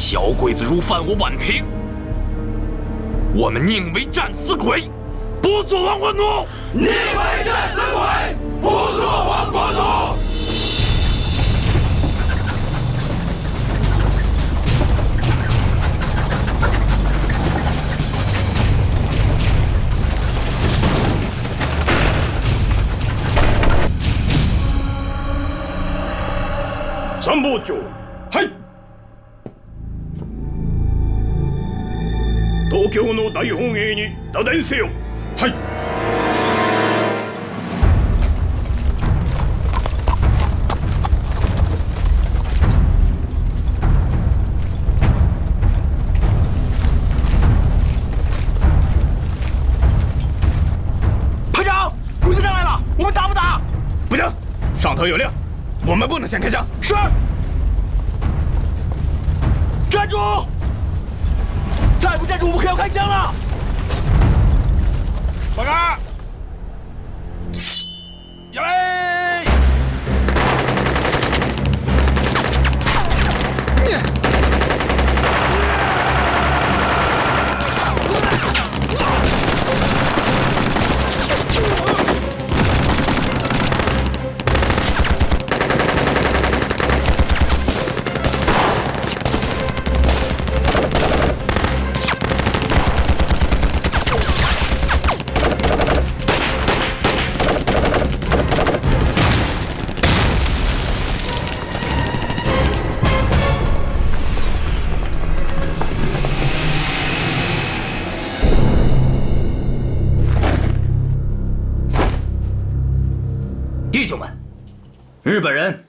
小鬼子如犯我宛平，我们宁为战死鬼，不做亡国奴。宁为战死鬼，不做亡国奴。参謀長、はい。東京の大本営に打電せよ。はい。排长，鬼子上来了，我们打不打？不行，上头有令，我们不能先开枪。是。站住！再不站住，我们可要开枪了！报告！有嘞！弟兄们，日本人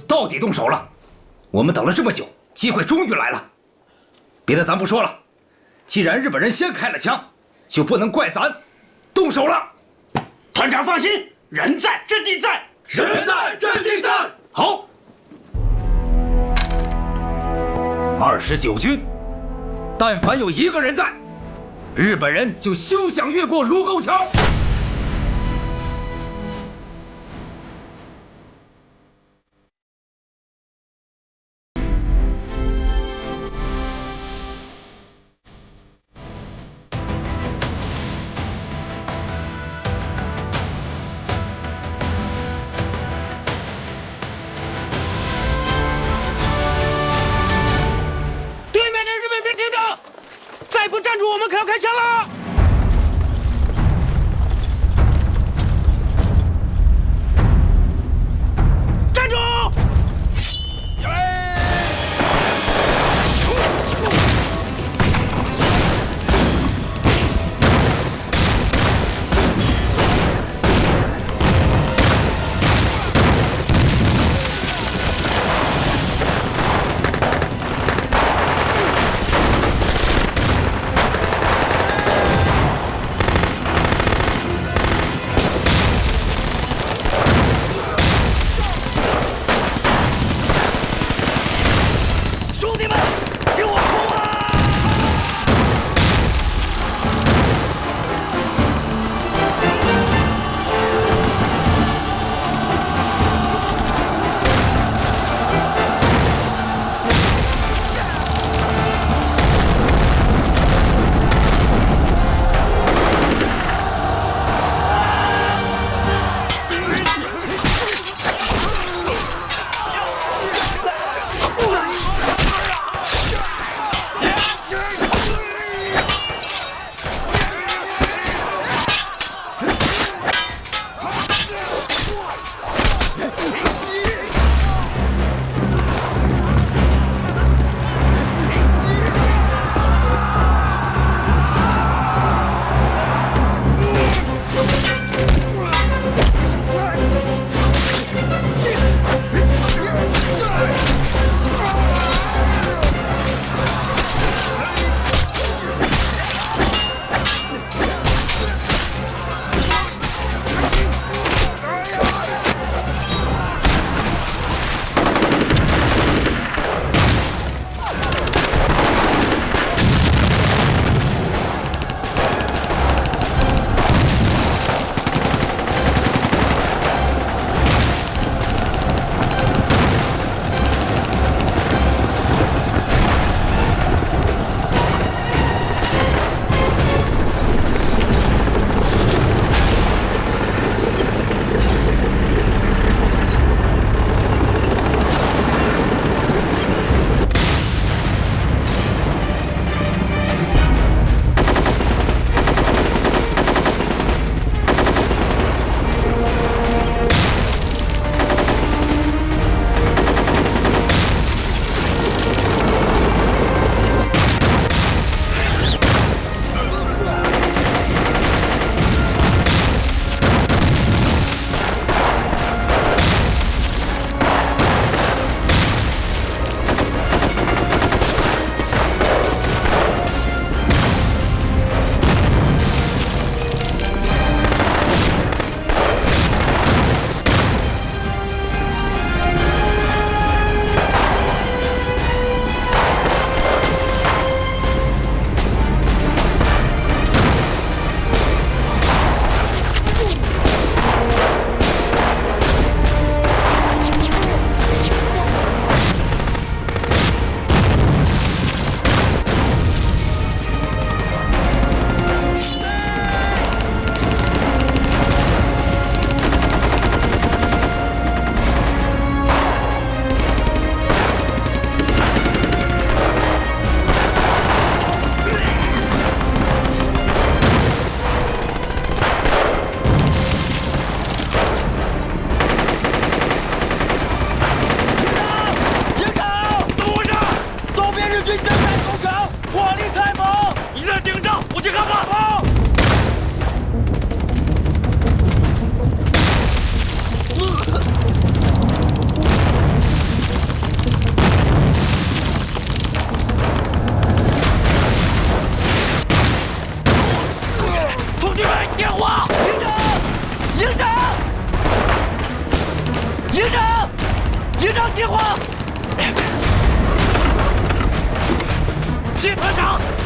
到底动手了，我们等了这么久，机会终于来了。别的咱不说了，既然日本人先开了枪，就不能怪咱动手了。团长放心，人在阵地在，人在阵地在。好，29军，但凡有一个人在，日本人就休想越过卢沟桥。再不站住，我们可要开枪了！站住！有嘞！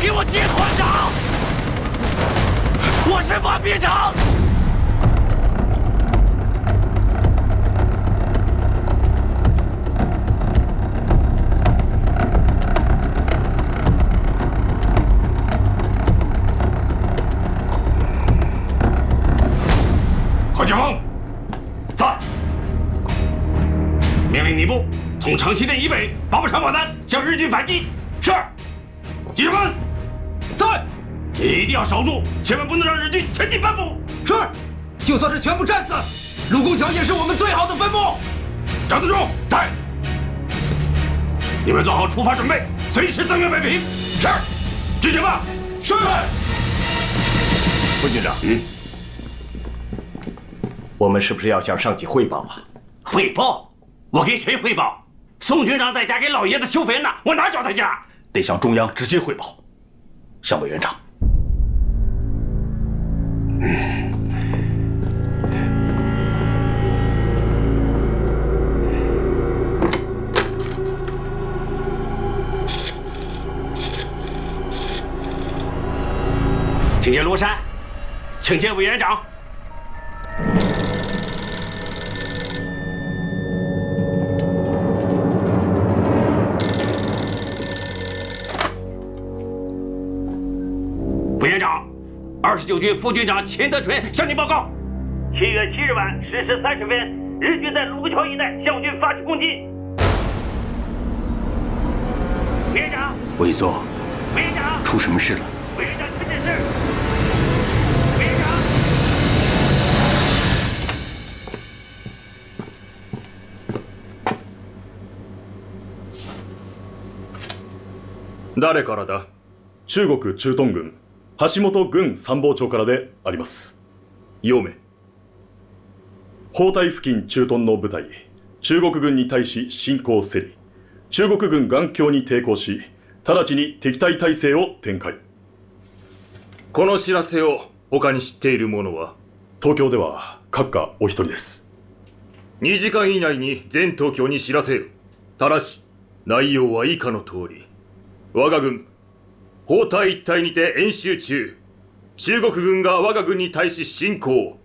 给我接团长！我是范别长。何建峰，在。命令你部从长西店以北8步长跑南向日军反击。是。记者们，在。你一定要守住，千万不能让日军前进半步。是。就算是全部战死，卢沟桥也是我们最好的坟墓。张自忠，在。你们做好出发准备，随时增援北平。是。执行吧。是。副军长，我们是不是要向上级汇报啊？汇报？我给谁汇报？宋军长在家给老爷子修坟呢，我哪找他去？得向中央直接汇报。向委员长。请见罗山，请见委员长。委员长，29军副军长钱德纯向您报告：7月7日晚10时30分，日军在卢沟桥一带向军发起攻击。委员长，委座，委员长，出什么事了？委员长，请指示。委员长，誰からだ？中国駐屯軍橋本軍参謀長からであります。陽明。包帯付近駐屯の部隊、中国軍に対し侵攻せり、中国軍頑強に抵抗し、直ちに敵対態勢を展開。この知らせを他に知っている者は？東京では閣下お一人です。2時間以内に全東京に知らせよ。ただし、内容は以下の通り。我が軍、包帯一帯にて演習中、中国軍が我が軍に対し侵攻。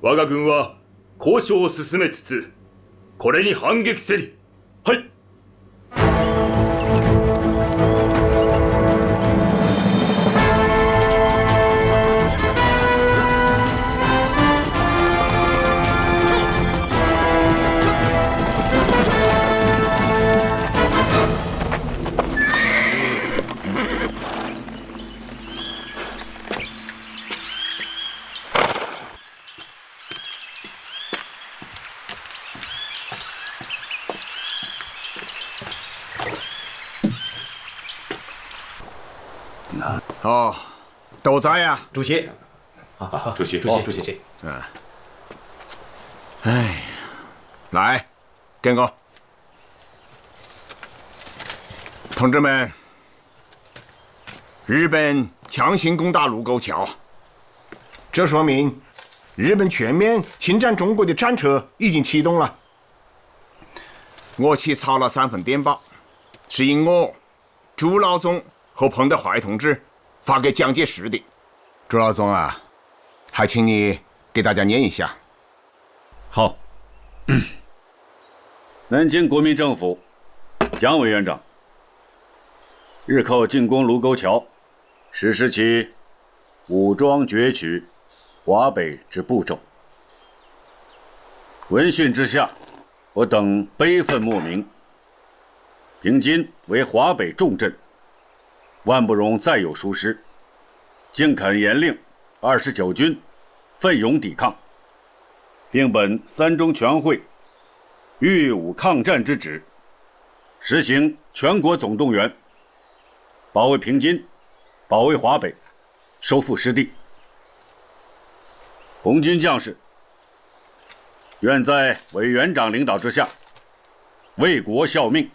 我が軍は交渉を進めつつ、これに反撃せり。はい。哦，都在呀，主席。主席，主席。哎，来，跟我，同志们，日本强行攻打卢沟桥，这说明日本全面侵占中国的战车已经启动了。我起草了3份电报，是由我、朱老总和彭德怀同志发给蒋介石的。朱老总啊，还请你给大家念一下。好。南京国民政府，蒋委员长，日寇进攻卢沟桥，实施其武装攫取华北之步骤。闻讯之下，我等悲愤莫名。平津为华北重镇，万不容再有疏失，竟肯严令29军奋勇抵抗，并本3中全会御武抗战之旨，实行全国总动员，保卫平津，保卫华北，收复失地。红军将士愿在委员长领导之下，为国效命，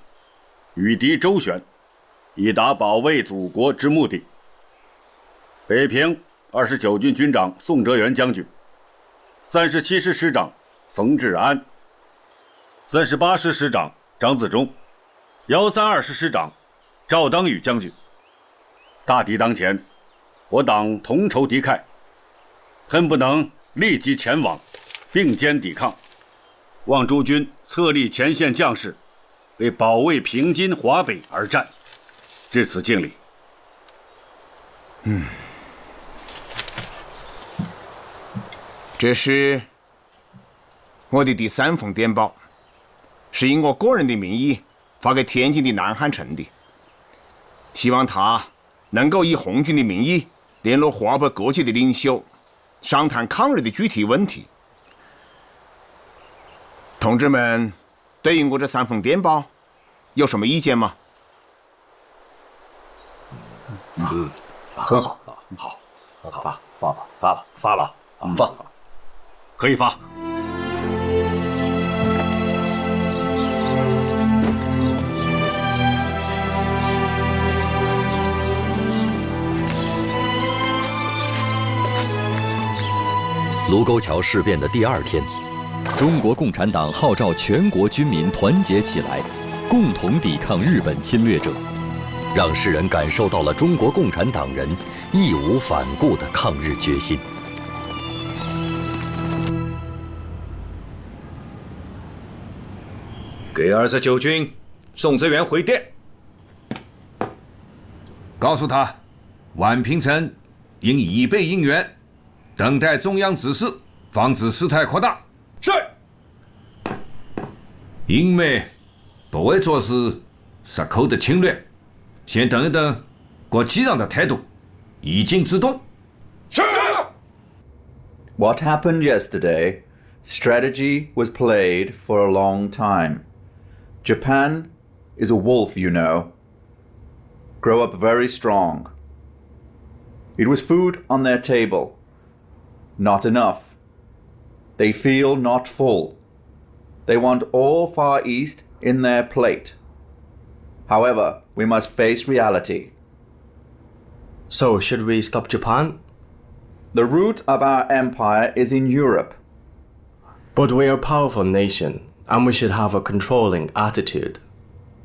与敌周旋，以达保卫祖国之目的。北平29军军长宋哲元将军，37师师长冯治安，38师师长张自忠，132师师长赵当禹将军，大敌当前，我党同仇敌忾，恨不能立即前往，并肩抵抗。望诸军册立前线将士，为保卫平津、华北而战，至此敬礼。这是我的第3封电报，是以我个人的名义发给天津的南汉城的，希望他能够以红军的名义联络华北各界的领袖，商谈抗日的具体问题。同志们，对于我这3封电报有什么意见吗？很好，发了。放。可以发。卢沟桥事变的第2天，中国共产党号召全国军民团结起来，共同抵抗日本侵略者，让世人感受到了中国共产党人义无反顾的抗日决心。给29军送支援回电，告诉他，宛平城应以备应援，等待中央指示，防止事态扩大。是。英美不会做事杀口的侵略，先等一等国际上的态度，以静制动。是。What happened yesterday? Strategy was played for a long time. Japan is a wolf, you know. Grow up very strong. It was food on their table. Not enough. They feel not full. They want all Far East in their plate. However, we must face reality. So, should we stop Japan? The root of our empire is in Europe. But we are a powerful nation, and we should have a controlling attitude.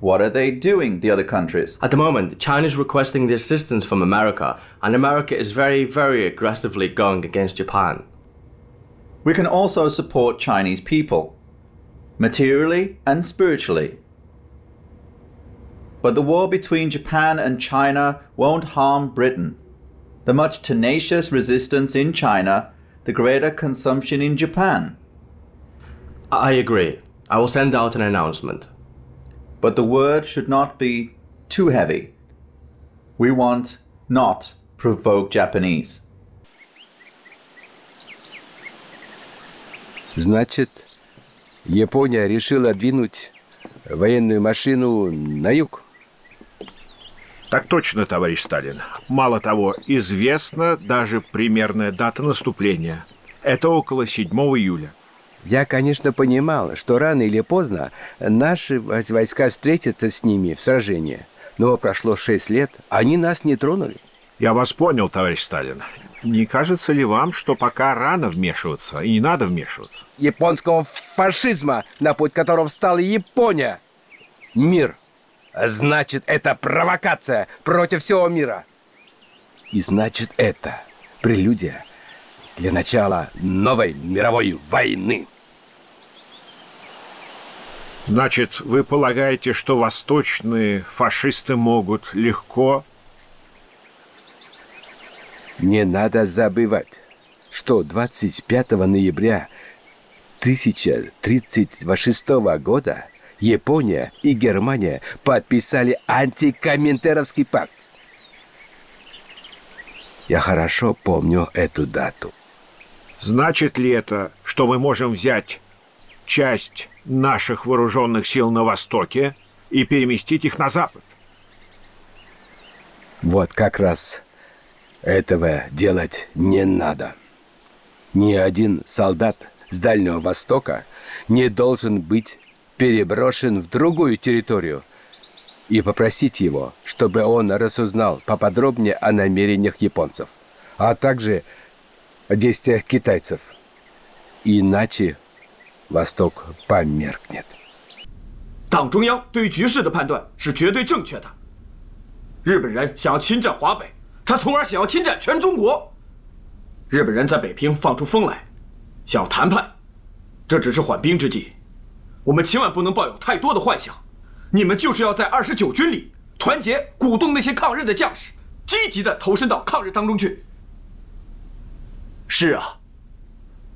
What are they doing, the other countries? At the moment, China is requesting the assistance from America, and America is very, very aggressively going against Japan. We can also support Chinese people, materially and spiritually. But the war between Japan and China won't harm Britain. The much tenacious resistance in China, the greater consumption in Japan. I agree. I will send out an announcement. But the word should not be too heavy. We want not provoke Japanese. Значит, Япония решила двинуть военную машину на юг? Так точно, товарищ Сталин. Мало того, известна даже примерная дата наступления. Это около 7 июля. Я, конечно, понимал, что рано или поздно наши войска встретятся с ними в сражении. Но прошло 6 лет, они нас не тронули. Я вас понял, товарищ Сталин. Не кажется ли вам, что пока рано вмешиваться и не надо вмешиваться? Японского фашизма, на путь которого встала Япония. Мир. Значит, это провокация против всего мира. И значит, это прелюдия для начала новой мировой войны. Значит, вы полагаете, что восточные фашисты могут легко... Не надо забывать, что 25 ноября 1036 года Япония и Германия подписали антикоминтерновский пакт. Я хорошо помню эту дату. Значит ли это, что мы можем взять часть наших вооруженных сил на востоке и переместить их на запад? Вот как раз этого делать не надо. Ни один солдат с Дальнего Востока не должен быть переброшен в другую территорию и попросить его, чтобы он разузнал поподробнее о намерениях японцев, а также о действиях китайцев. Иначе Восток померкнет. 党中央对于局势的判断是绝对正确的。日本人想要侵占华北，他从而想要侵占全中国。日本人在北平放出风来，想要谈判，这只是缓兵之计。我们千万不能抱有太多的幻想。你们就是要在29军里团结鼓动那些抗日的将士，积极地投身到抗日当中去。是啊，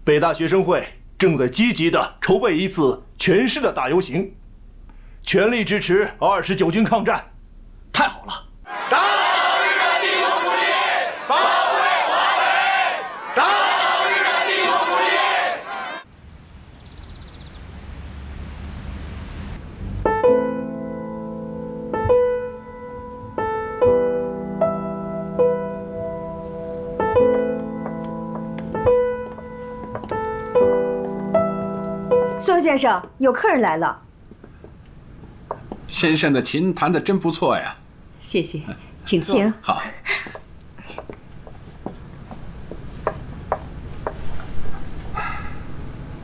北大学生会正在积极地筹备一次全市的大游行，全力支持29军抗战。太好了！打倒日本帝国主义，保卫华北！打倒日本帝国主义！宋先生，有客人来了。先生的琴弹得真不错呀。谢谢，请坐。好。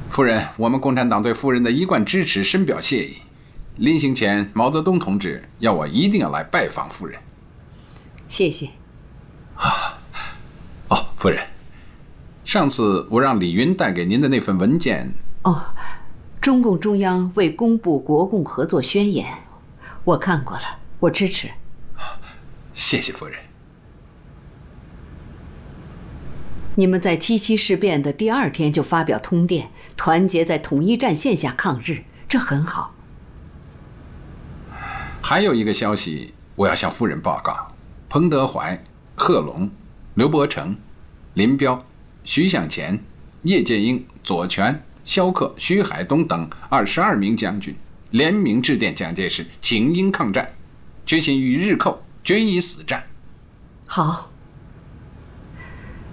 夫人，我们共产党对夫人的一贯支持深表谢意。临行前，毛泽东同志要我一定要来拜访夫人。谢谢。哦，夫人，上次我让李云带给您的那份文件。哦，中共中央未公布国共合作宣言，我看过了，我支持。谢谢夫人。你们在77事变的第2天就发表通电，团结在统一战线下抗日，这很好。还有一个消息，我要向夫人报告：彭德怀、贺龙、刘伯承、林彪、徐向前、叶剑英、左权、萧克、徐海东等22名将军联名致电蒋介石，请缨抗战，决心与日寇决一死战。好。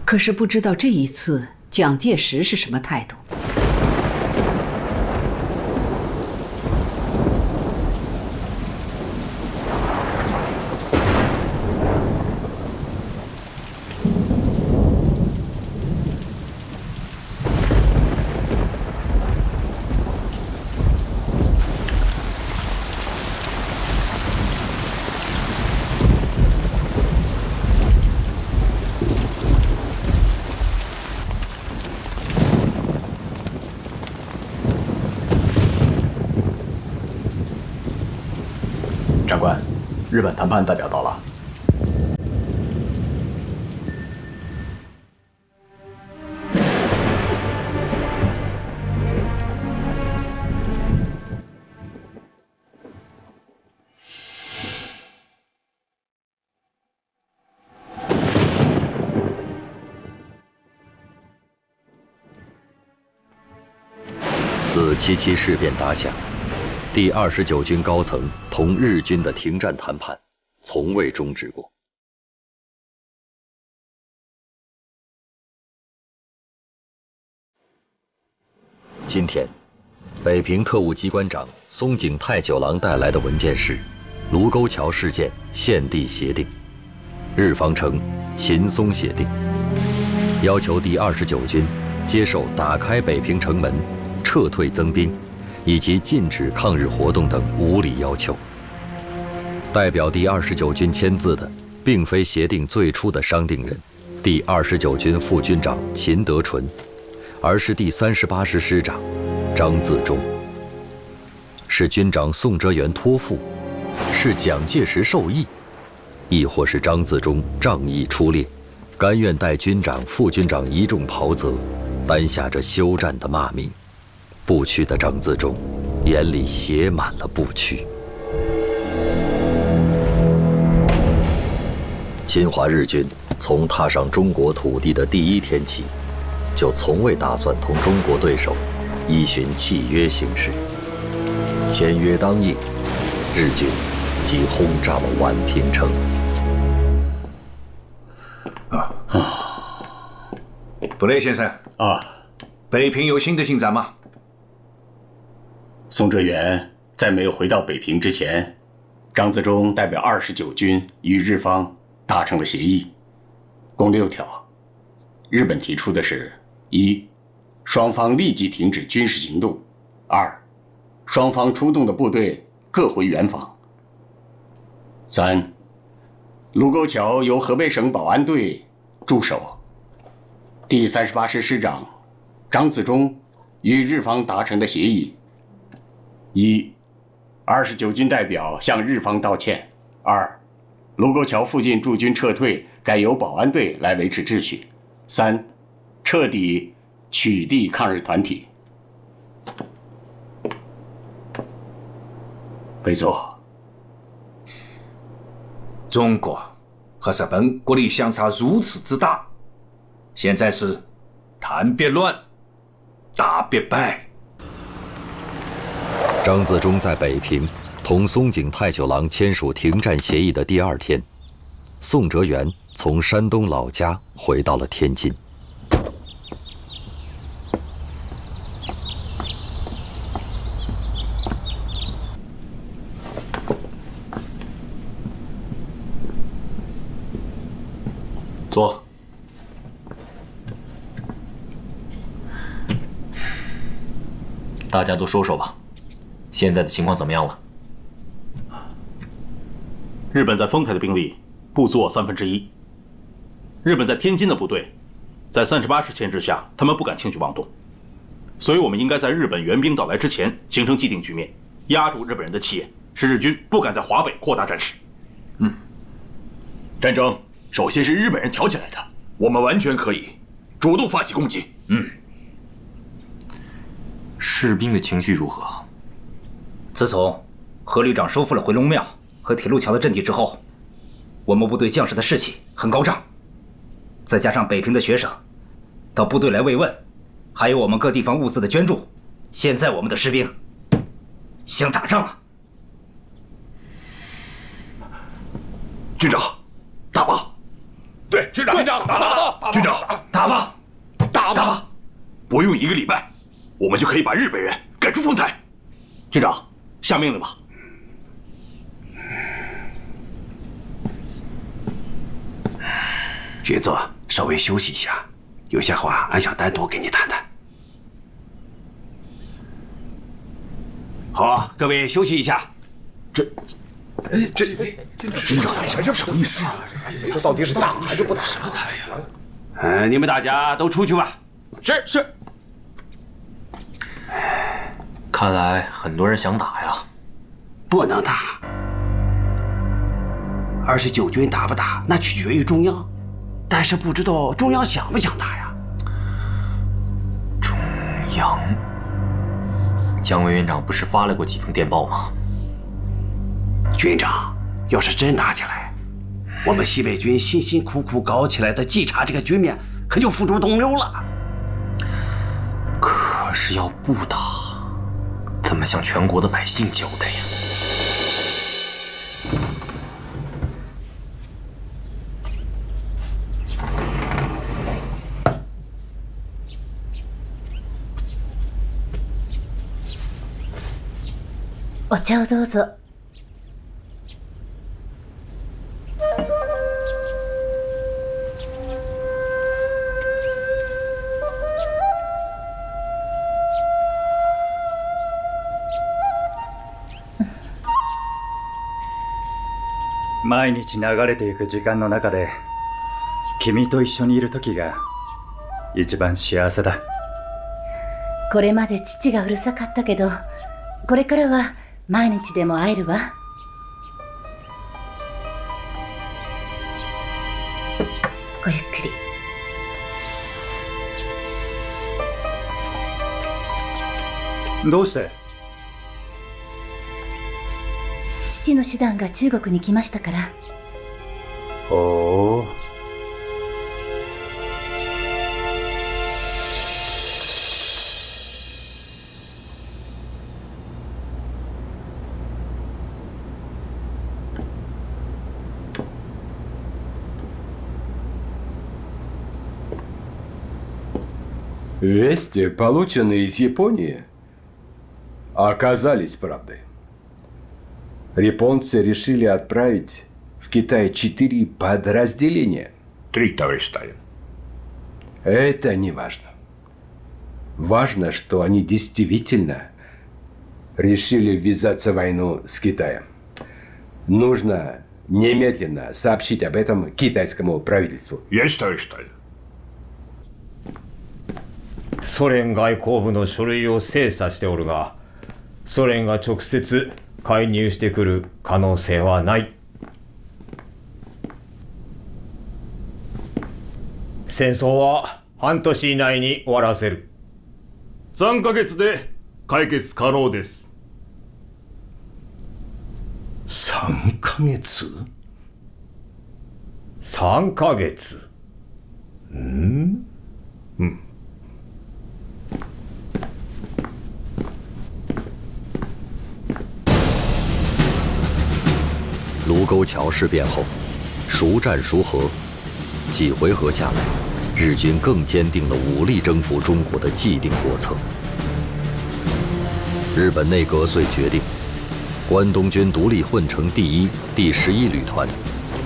可是不知道这一次蒋介石是什么态度。长官，日本谈判代表到了。自77事变打响，第29军高层同日军的停战谈判从未终止过。今天，北平特务机关长松井太久郎带来的文件是卢沟桥事件现地协定，日方称秦松协定，要求第29军接受打开北平城门、撤退增兵以及禁止抗日活动等无理要求。代表第29军签字的，并非协定最初的商定人，第29军副军长秦德纯，而是第38师师长张自忠。是军长宋哲元托付，是蒋介石授意，亦或是张自忠仗义出列，甘愿带军长、副军长一众袍泽，担下这休战的骂名。不屈的张自忠眼里写满了不屈。侵华日军从踏上中国土地的第1天起，就从未打算同中国对手依循契约行事。签约当夜，日军即轰炸了宛平城。布雷先生北平有新的进展吗？宋哲元在没有回到北平之前，张自忠代表29军与日方达成了协议，共6条。日本提出的是：1. 双方立即停止军事行动； 2. 双方出动的部队各回原防； 3. 卢沟桥由河北省保安队驻守，第38师师长张自忠与日方达成的协议：一、29军代表向日方道歉；二、卢沟桥附近驻军撤退，改由保安队来维持秩序；三、彻底取缔抗日团体。裴总，中国和日本国力相差如此之大，现在是谈别乱，打别败。张自忠在北平同松井太久郎签署停战协议的第2天，宋哲元从山东老家回到了天津。坐。大家都说说吧，现在的情况怎么样了？日本在丰台的兵力不足我1/3。日本在天津的部队，在38师牵制下，他们不敢轻举妄动，所以我们应该在日本援兵到来之前形成既定局面，压住日本人的气焰，使日军不敢在华北扩大战事。战争首先是日本人挑起来的，我们完全可以主动发起攻击。士兵的情绪如何？自从何旅长收复了回龙庙和铁路桥的阵地之后，我们部队将士的士气很高涨。再加上北平的学生到部队来慰问，还有我们各地方物资的捐助，现在我们的士兵想打仗了。军长，打吧！对，军长，打吧！军长，打吧！打吧！不用1个礼拜，我们就可以把日本人赶出丰台。军长，下命令吧。军座，稍微休息一下，有些话俺想单独跟你谈谈。好，各位休息一下。军长，这什么意思啊？这到底是打还是不打？你们大家都出去吧。是。看来很多人想打呀。不能打。29军打不打，那取决于中央。但是不知道中央想不想打呀？中央，姜委员长不是发了过几封电报吗？军长，要是真打起来，我们西北军辛辛苦苦搞起来的冀察这个局面，可就付诸东流了。可是要不打，怎么向全国的百姓交代呀？お茶をどうぞ。毎日流れていく時間の中で君と一緒にいる時が一番幸せだ。これまで父がうるさかったけど、これからは毎日でも会えるわ。ごゆっくり。どうして？父の師団が中国に来ましたから。おー。Вести, полученные из Японии, оказались правдой. Японцы решили отправить в Китай 4 подразделения. 3, товарищ Сталин. Это не важно. Важно, что они действительно решили ввязаться в войну с Китаем. Нужно немедленно сообщить об этом китайскому правительству. Есть, товарищ Сталин. ソ連外交部の書類を精査しておるが、ソ連が直接介入してくる可能性はない。戦争は半年以内に終わらせる。3ヶ月で解決可能です。3ヶ月 ?3 ヶ月。うん。卢沟桥事变后，孰战孰和？几回合下来，日军更坚定了武力征服中国的既定国策。日本内阁遂决定，关东军独立混成第1、第11旅团，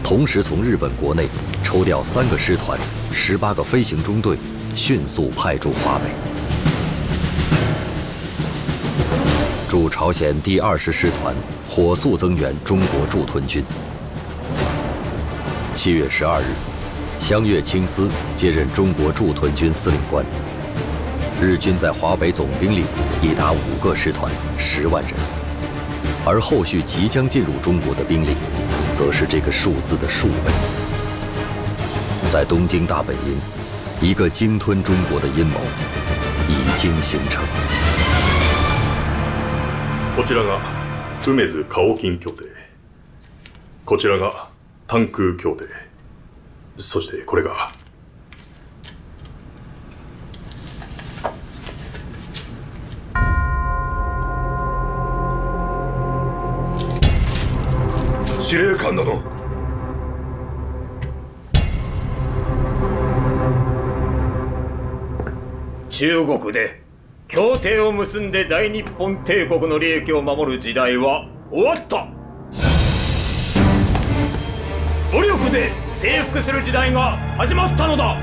同时从日本国内抽调3个师团、18个飞行中队，迅速派驻华北。驻朝鲜第20师团火速增援中国驻屯军。7月12日，香月清司接任中国驻屯军司令官。日军在华北总兵力已达5个师团，10万人，而后续即将进入中国的兵力，则是这个数字的数倍。在东京大本营，一个鲸吞中国的阴谋已经形成。こちらが梅津カオキン協定、こちらがタンク協定、そしてこれが司令官殿。中国で協定を結んで大日本帝国の利益を守る時代は終わった。武力で征服する時代が始まったのだ。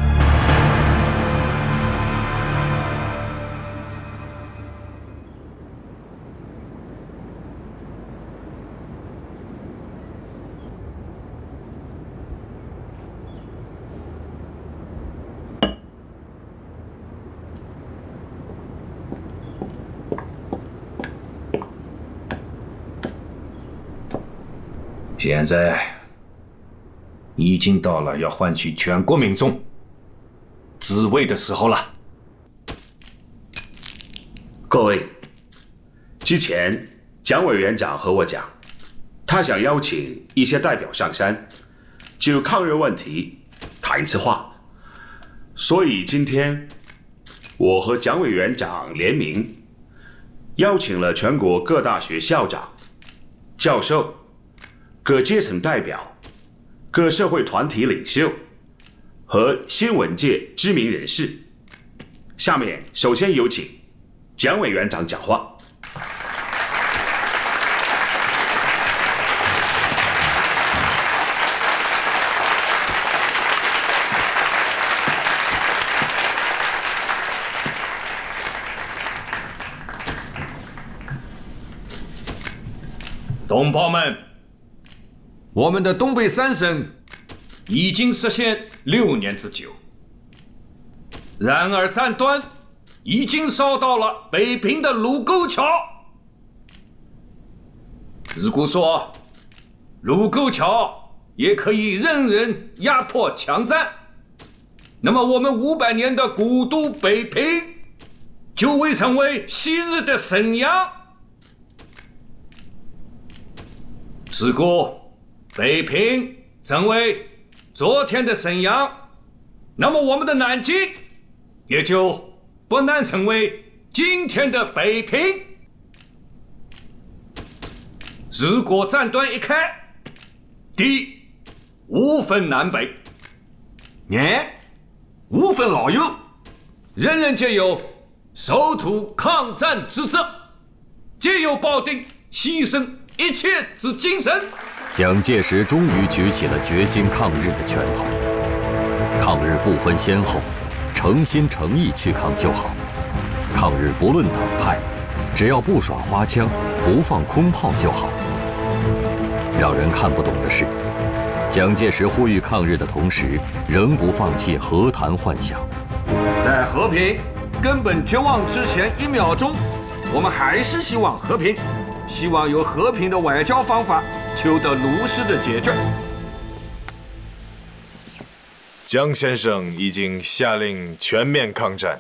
现在已经到了要换取全国民众自卫的时候了。各位，之前蒋委员长和我讲，他想邀请一些代表上山，就抗日问题谈一次话。所以今天我和蒋委员长联名，邀请了全国各大学校长、教授、各阶层代表、各社会团体领袖和新闻界知名人士。下面首先有请蒋委员长讲话。同胞们，我们的东北3省已经实现6年之久，然而战端已经烧到了北平的卢沟桥。如果说卢沟桥也可以任人压迫强占，那么我们500年的古都北平就会成为昔日的沈阳。如果北平成为昨天的沈阳，那么我们的南京也就不难成为今天的北平。如果战端一开，敌无分南北，无分老幼，人人皆有守土抗战之责，皆有抱定牺牲一切之精神。蒋介石终于举起了决心抗日的拳头。抗日不分先后，诚心诚意去抗就好。抗日不论党派，只要不耍花枪，不放空炮就好。让人看不懂的是，蒋介石呼吁抗日的同时，仍不放弃和谈幻想。在和平根本绝望之前1秒钟，我们还是希望和平，希望有和平的外交方法求得如实的解决。江先生已经下令全面抗战，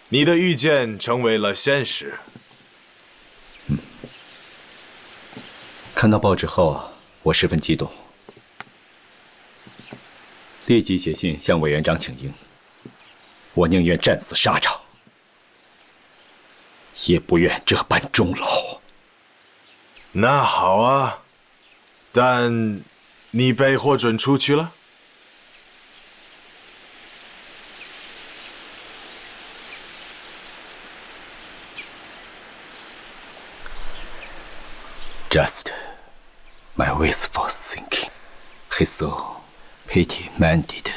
你的预见成为了现实。看到报纸后，我十分激动，立即写信向委员长请缨。我宁愿战死沙场，也不愿这般终老。那好啊，但你被获准出去了。Just my wistful thinking, he so petty-minded,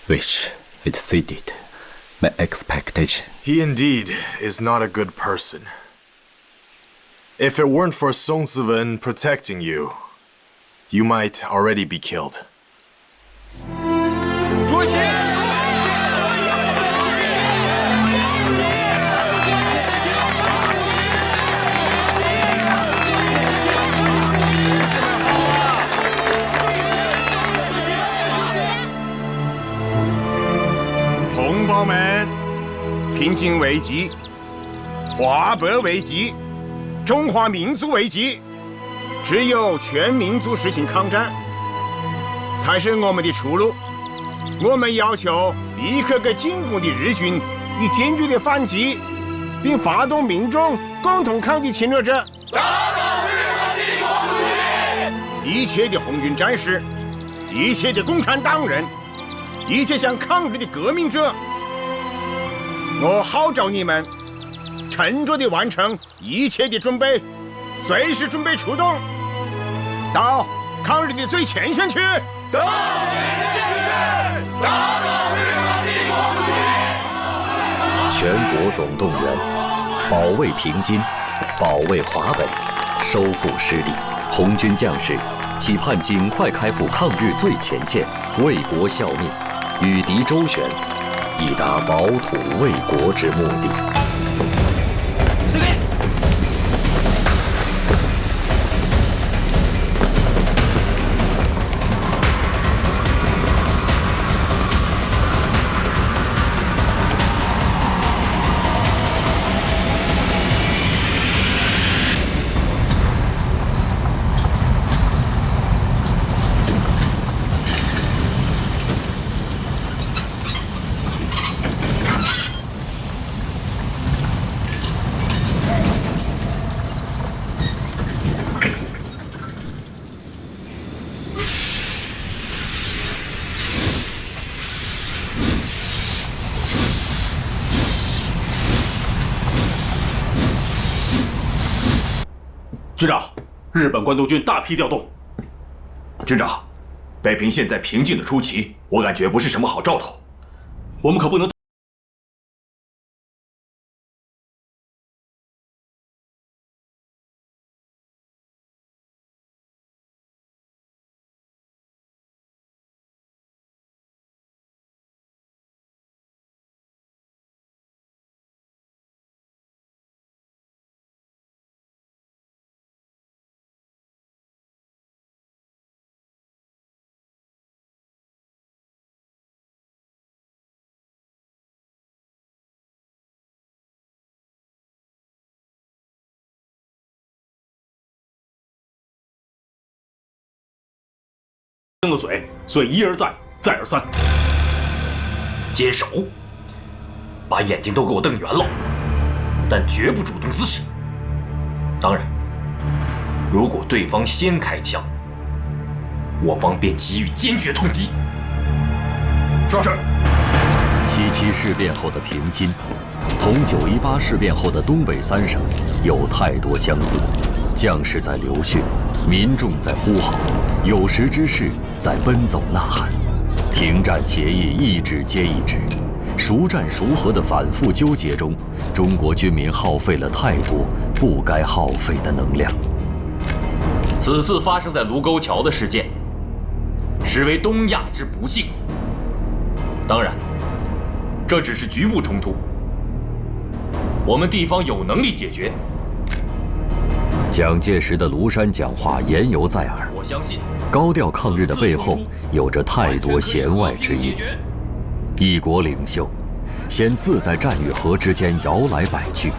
which exceeded my expectation. He indeed is not a good person. If it weren't for Song Ziwen protecting you, you might already be killed. 主席。同胞们，平津危急，华北危急，中华民族危急，只有全民族实行抗战，才是我们的出路。我们要求立刻给进攻的日军以坚决的反击，并发动民众共同抗击侵略者。打倒日本帝国主义！一切的红军战士，一切的共产党人，一切想抗日的革命者，我号召你们沉着地完成一切的准备，随时准备出动，到抗日的最前线去。到前线去，打倒日本帝国主义！全国总动员，保卫平津，保卫华北，收复失地。红军将士期盼尽快开赴抗日最前线，为国效命，与敌周旋，以达保土卫国之目的。军长，日本关东军大批调动。军长，北平现在平静的出奇，我感觉不是什么好兆头。我们可不能。争了嘴，所以一而再，再而三。坚守，把眼睛都给我瞪圆了，但绝不主动滋事。当然，如果对方先开枪，我方便给予坚决痛击。是。77事变后的平津，同918事变后的东北3省有太多相似。将士在流血，民众在呼号，有识之士在奔走呐喊，停战协议一纸接一纸，孰战孰和的反复纠结中，中国军民耗费了太多不该耗费的能量。此次发生在卢沟桥的事件，实为东亚之不幸。当然，这只是局部冲突，我们地方有能力解决。蒋介石的庐山讲话言犹在耳，我相信高调抗日的背后有着太多弦外之音。一国领袖，先自在战与和之间摇来摆去，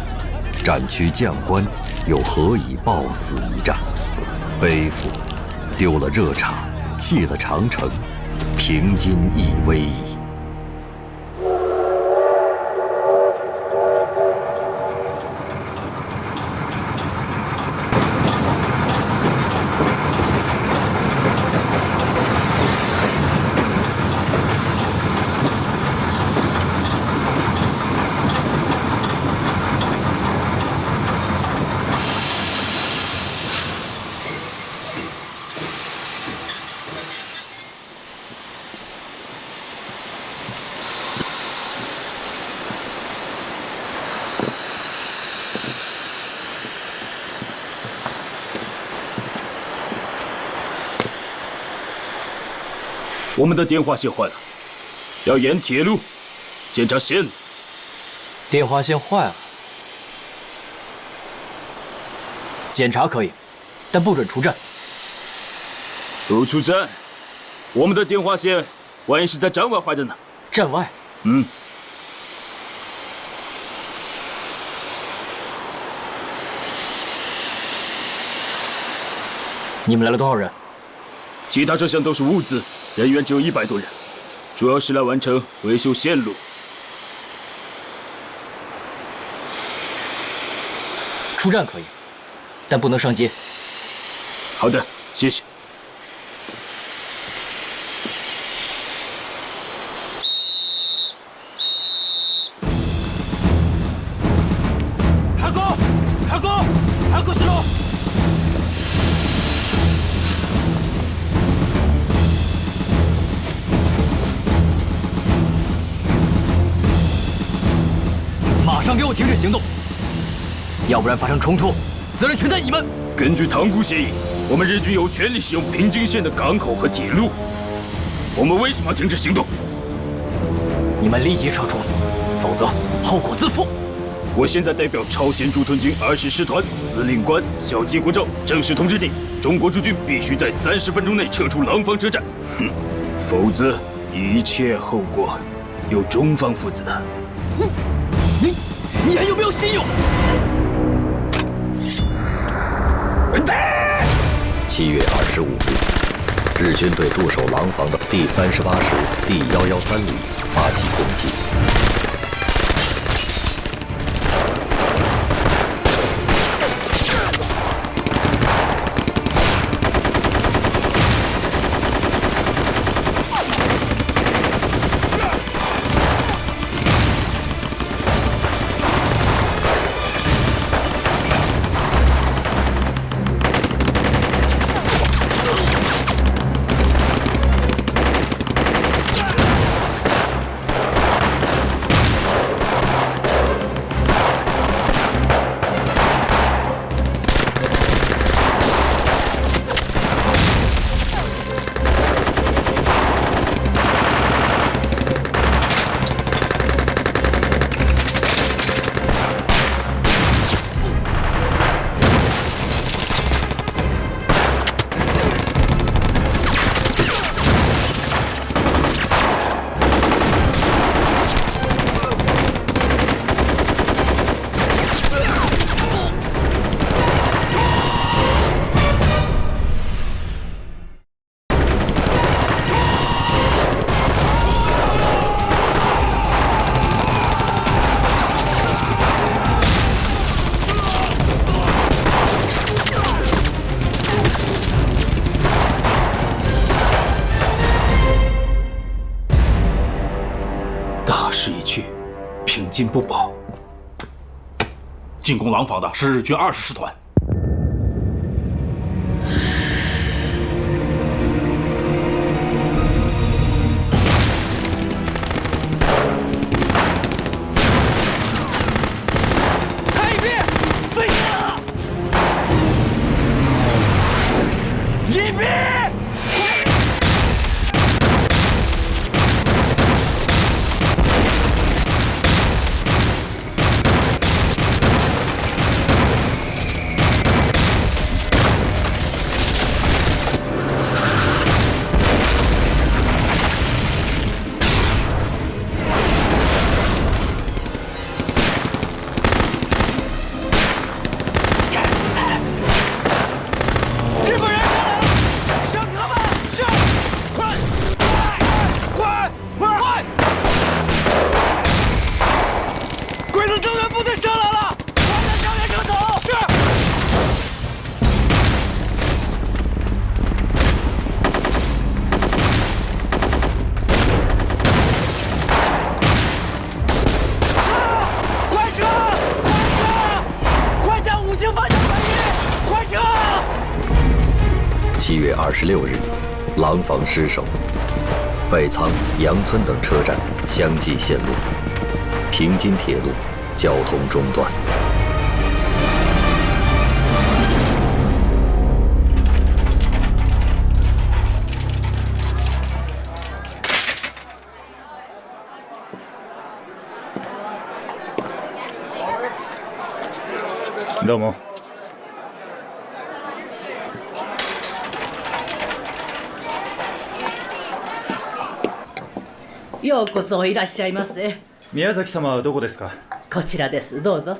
战区将官又何以抱死一战？背负丢了热茶，弃了长城，凭今亦危矣。我们的电话线坏了，要沿铁路检查线路。电话线坏了，检查可以，但不准出站。不出站，我们的电话线万一是在站外坏的呢？站外？嗯。你们来了多少人？其他车厢都是物资，人员只有100多人，主要是来完成维修线路。出站可以，但不能上街。好的，谢谢。하고 싫어.马上给我停止行动，要不然发生冲突，责任全在你们。根据塘沽协议，我们日军有权利使用平津县的港口和铁路。我们为什么要停止行动？你们立即撤出，否则后果自负。我现在代表朝鲜驻屯军20师团司令官小吉国昭正式通知你：中国驻军必须在30分钟内撤出廊坊车站，否则一切后果由中方负责。你还有没有信用？7月25日，日军对驻守廊坊的第38师第113旅发起攻击。平津不保。进攻廊坊的是日军20师团。太别，飞了！一别！ 26日，廊坊失守，北仓、杨村等车站相继陷落，平津铁路交通中断。どうも。ようこそいらっしゃいませ。宮崎様はどこですか？こちらです。どうぞ。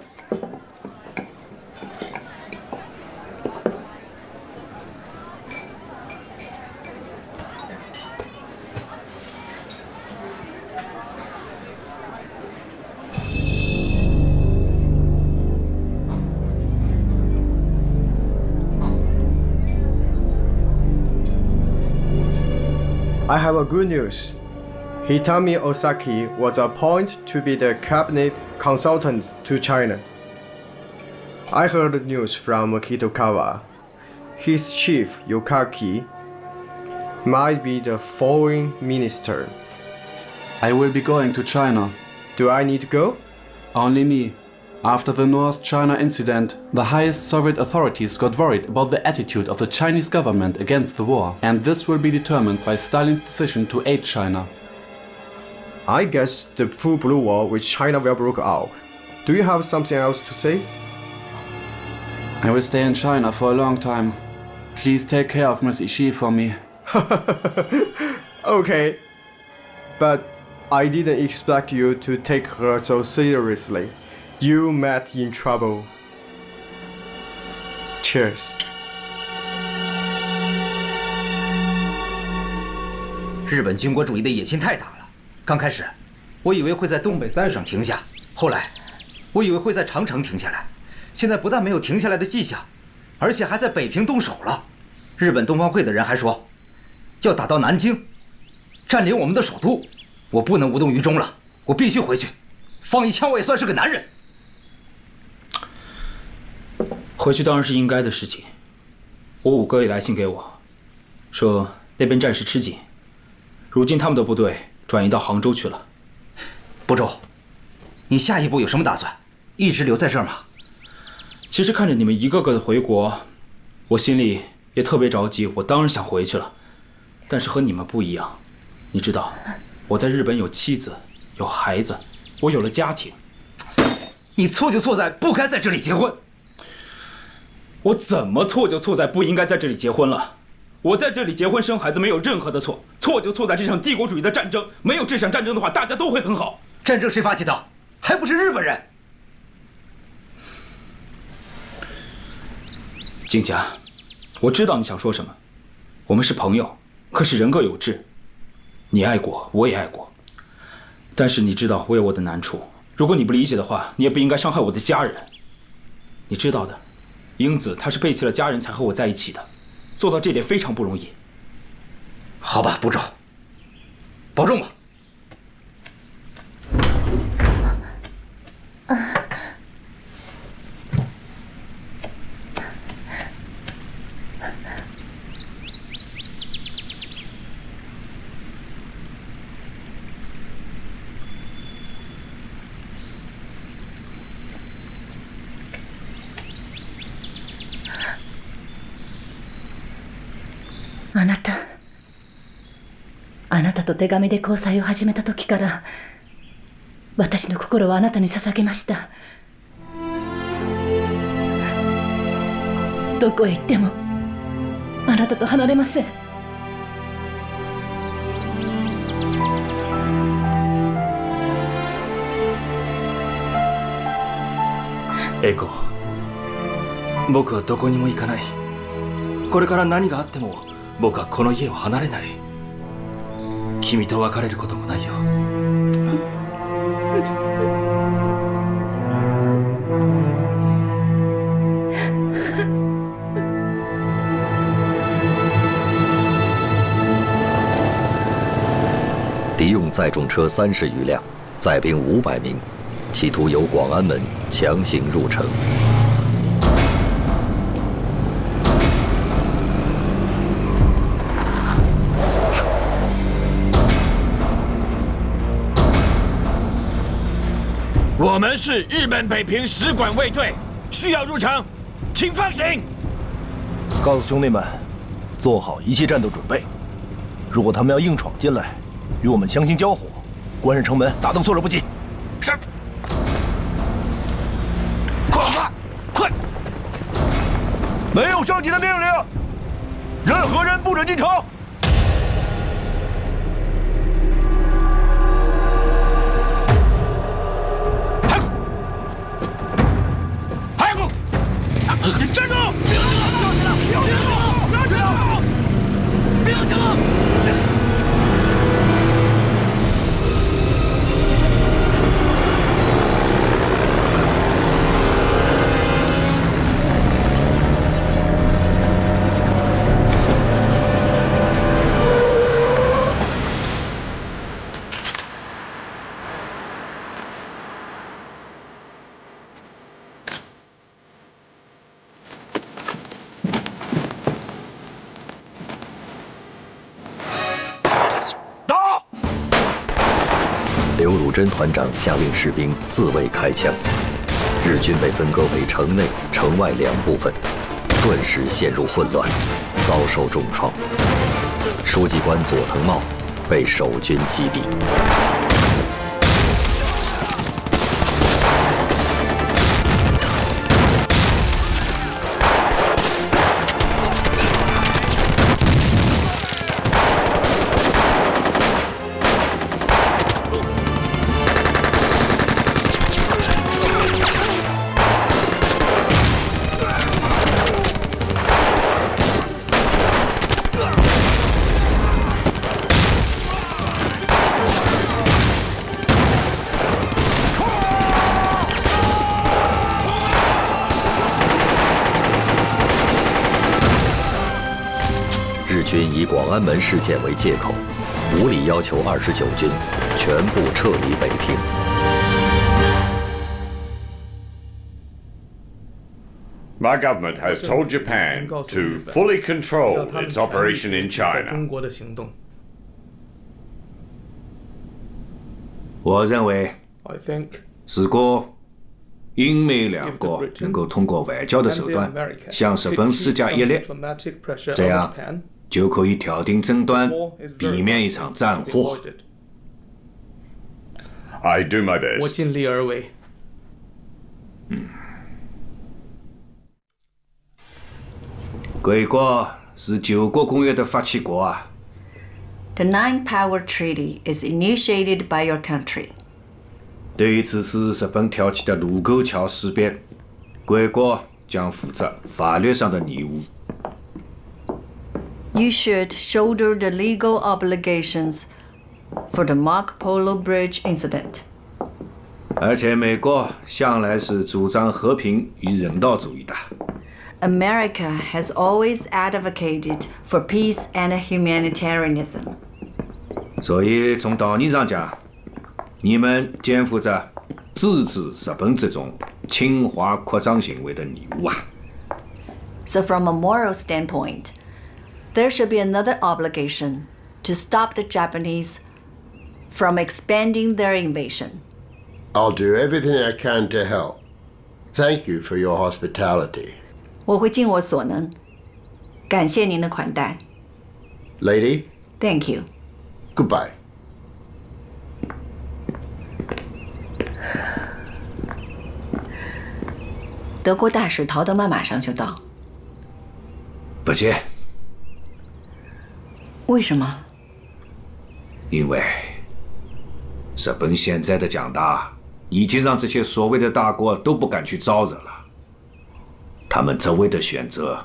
I have a good news. Hitami Osaki was appointed to be the cabinet consultant to China. I heard the news from Kitokawa. His chief, Yokaki, might be the foreign minister. I will be going to China. Do I need to go? Only me. After the North China incident, the highest Soviet authorities got worried about the attitude of the Chinese government against the war, and this will be determined by Stalin's decision to aid China. I guess the full blue war with China will break out. Do you have something else to say? I will stay in China for a long time. Please take care of Miss Ishii for me. Okay. But I didn't expect you to take her so seriously. You met in trouble. Cheers. 日本军国主义的野心太大了。刚开始，我以为会在东北3省停下，后来，我以为会在长城停下来。现在不但没有停下来的迹象，而且还在北平动手了。日本东方会的人还说，要打到南京，占领我们的首都。我不能无动于衷了，我必须回去。放一枪，我也算是个男人。 回去当然是应该的事情。我五哥也来信给我，说那边战事吃紧，如今他们的部队转移到杭州去了。不周，你下一步有什么打算？一直留在这儿吗？其实看着你们一个个的回国，我心里也特别着急。我当然想回去了，但是和你们不一样。你知道，我在日本有妻子，有孩子，我有了家庭。你错就错在不该在这里结婚。 我怎么错就错在不应该在这里结婚了？我在这里结婚生孩子没有任何的错，错就错在这场帝国主义的战争。没有这场战争的话，大家都会很好。战争谁发起的？还不是日本人。静霞，我知道你想说什么。我们是朋友，可是人各有志。你爱过，我也爱过。但是你知道我有我的难处，如果你不理解的话，你也不应该伤害我的家人。你知道的。 英子，她是背弃了家人才和我在一起的，做到这点非常不容易。好吧，部长，保重吧。あなたと手紙で交際を始めた時から私の心はあなたに捧げました。どこへ行ってもあなたと離れません。エコ、僕はどこにも行かない。これから何があっても僕はこの家を離れない。君と別れることもないよ。敌用载重车30余辆，载兵500名，企图由广安门强行入城。我们是日本北平使馆卫队，需要入城，请放行。告诉兄弟们，做好一切战斗准备。如果他们要硬闯进来，与我们强行交火，关上城门，打灯措手不及。是。快！没有上级的命令，任何人不准进城。站住！不要停了！刘汝珍团长下令士兵自卫开枪，日军被分割为城内、城外两部分，顿时陷入混乱，遭受重创。书记官佐藤茂被守军击毙。日军以广安门事件为借口，无理要求29军全部撤离北平。My government has told Japan to fully control its operation in China. 中国的行动。我认为， I think 如果英美两国能够通过外交的手段向日本施加压力，这样就可以调停争端，避免一场战祸。I do my 我 best. 尽力而为。贵国是9国公约的发起国啊。The Nine Power Treaty is initiated by your country. 对于此次日本挑起的卢沟桥事变，贵国将负责法律上的义务。You should shoulder the legal obligations for the Marco Polo Bridge incident. 而且美国向来是主张和平与人道主义的。America has always advocated for peace and humanitarianism. 所以从道理上讲，你们肩负着制止日本这种侵华扩张行为的义务啊。So from a moral standpoint, there should be another obligation to stop the Japanese from expanding their invasion. I'll do everything I can to help. Thank you for your hospitality. 我会尽我所能，感谢您的款待。Lady? Thank you. Goodbye. 德国大使陶德曼马上就到。不接。为什么？因为日本现在的强大，已经让这些所谓的大国都不敢去招惹了。他们周围的选择，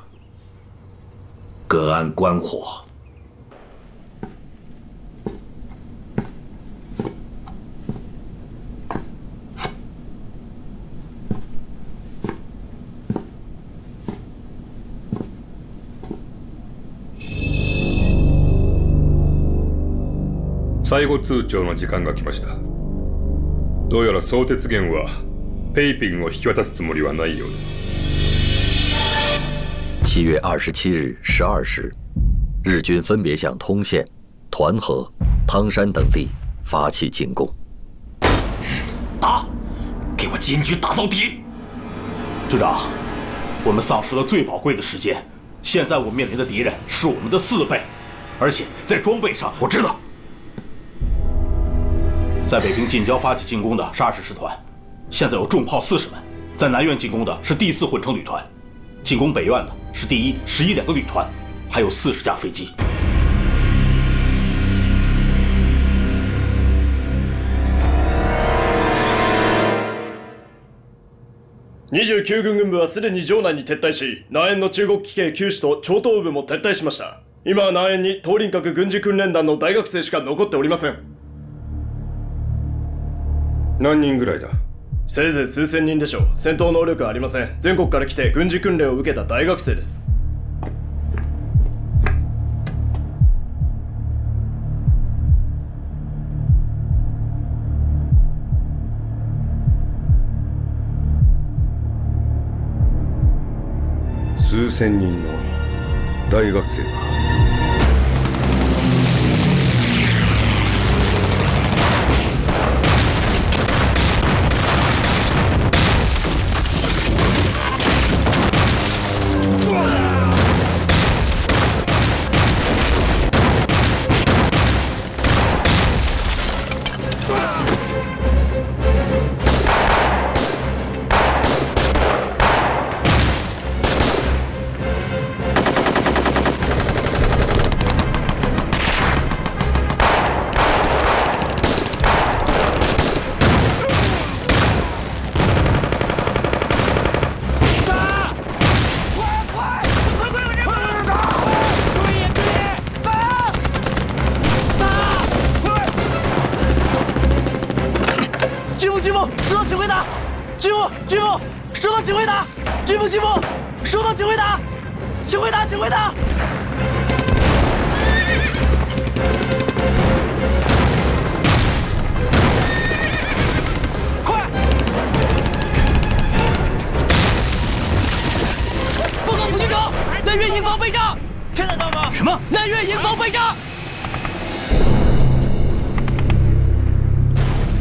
隔岸观火。最後通牒の時間が来ました。どうやら相鉄源はペイピンを引き渡すつもりはないようです。7月27日12时，日军分别向通县、团河、汤山等地发起进攻。打！给我坚决打到底！军长，我们丧失了最宝贵的时间，现在我们面临的敌人是我们的4倍，而且在装备上，我知道，在北平近郊发起进攻的是20师团，现在有重炮40门；在南苑进攻的是第4混成旅团，进攻北苑的是第1、11两个旅团，还有40架飞机。29軍軍部はすでに城内に撤退し、南苑の中国騎兵9師と超東部も撤退しました。今は南苑に東林閣軍事訓練団の大学生しか残っておりません。何人ぐらいだ？せいぜい数千人でしょう。戦闘能力はありません。全国から来て軍事訓練を受けた大学生です。数千人の大学生か。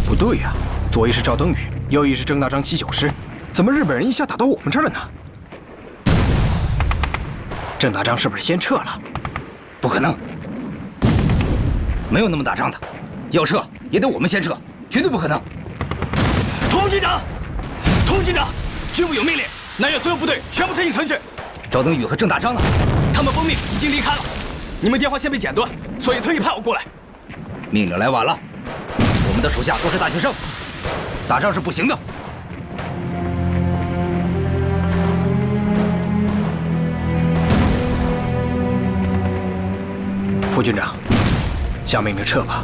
不对呀，左翼是赵登禹，右翼是郑大章7、9师，怎么日本人一下打到我们这儿了呢？郑大章是不是先撤了？不可能，没有那么打仗的，要撤也得我们先撤，绝对不可能。童军长，童军长，军部有命令，南苑所有部队全部陈进城去。赵登禹和郑大章呢？他们奉命已经离开了，你们电话线被剪断，所以特意派我过来。命令来晚了。我们的手下都是大学生，打仗是不行的。副军长，下命令撤吧。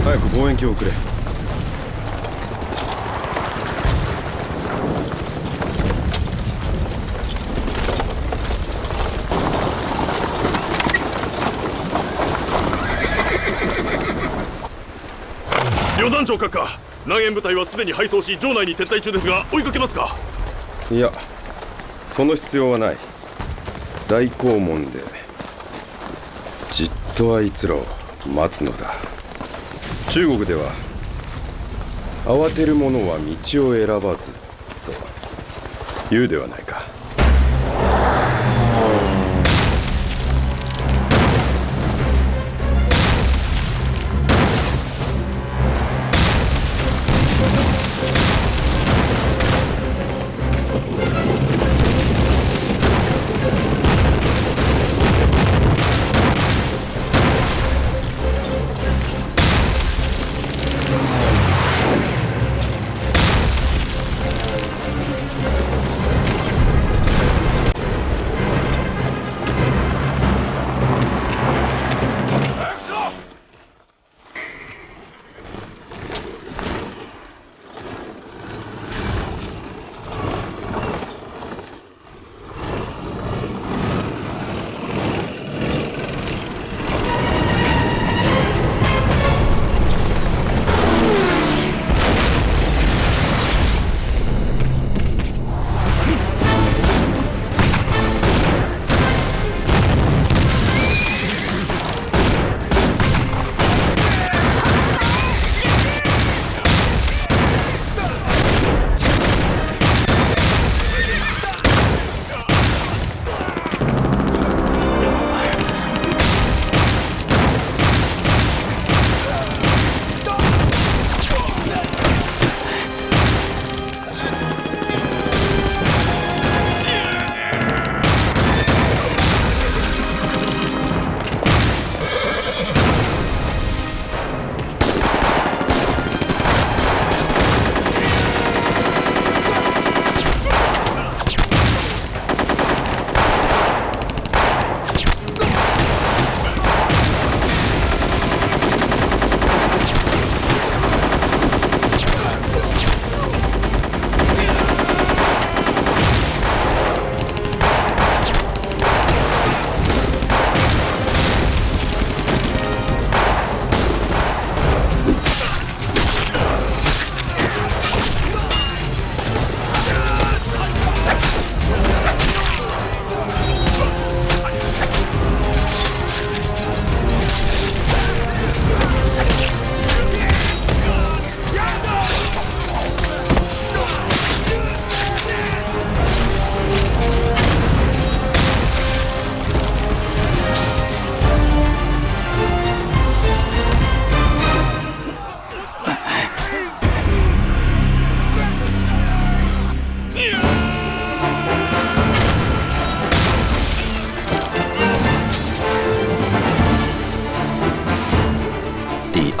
早く望遠鏡をくれ。旅団長閣下、南苑部隊はすでに敗走し城内に撤退中ですが、追いかけますか？いや、その必要はない。大校門でじっとあいつらを待つのだ。中国では慌てる者は道を選ばずと言うではないか。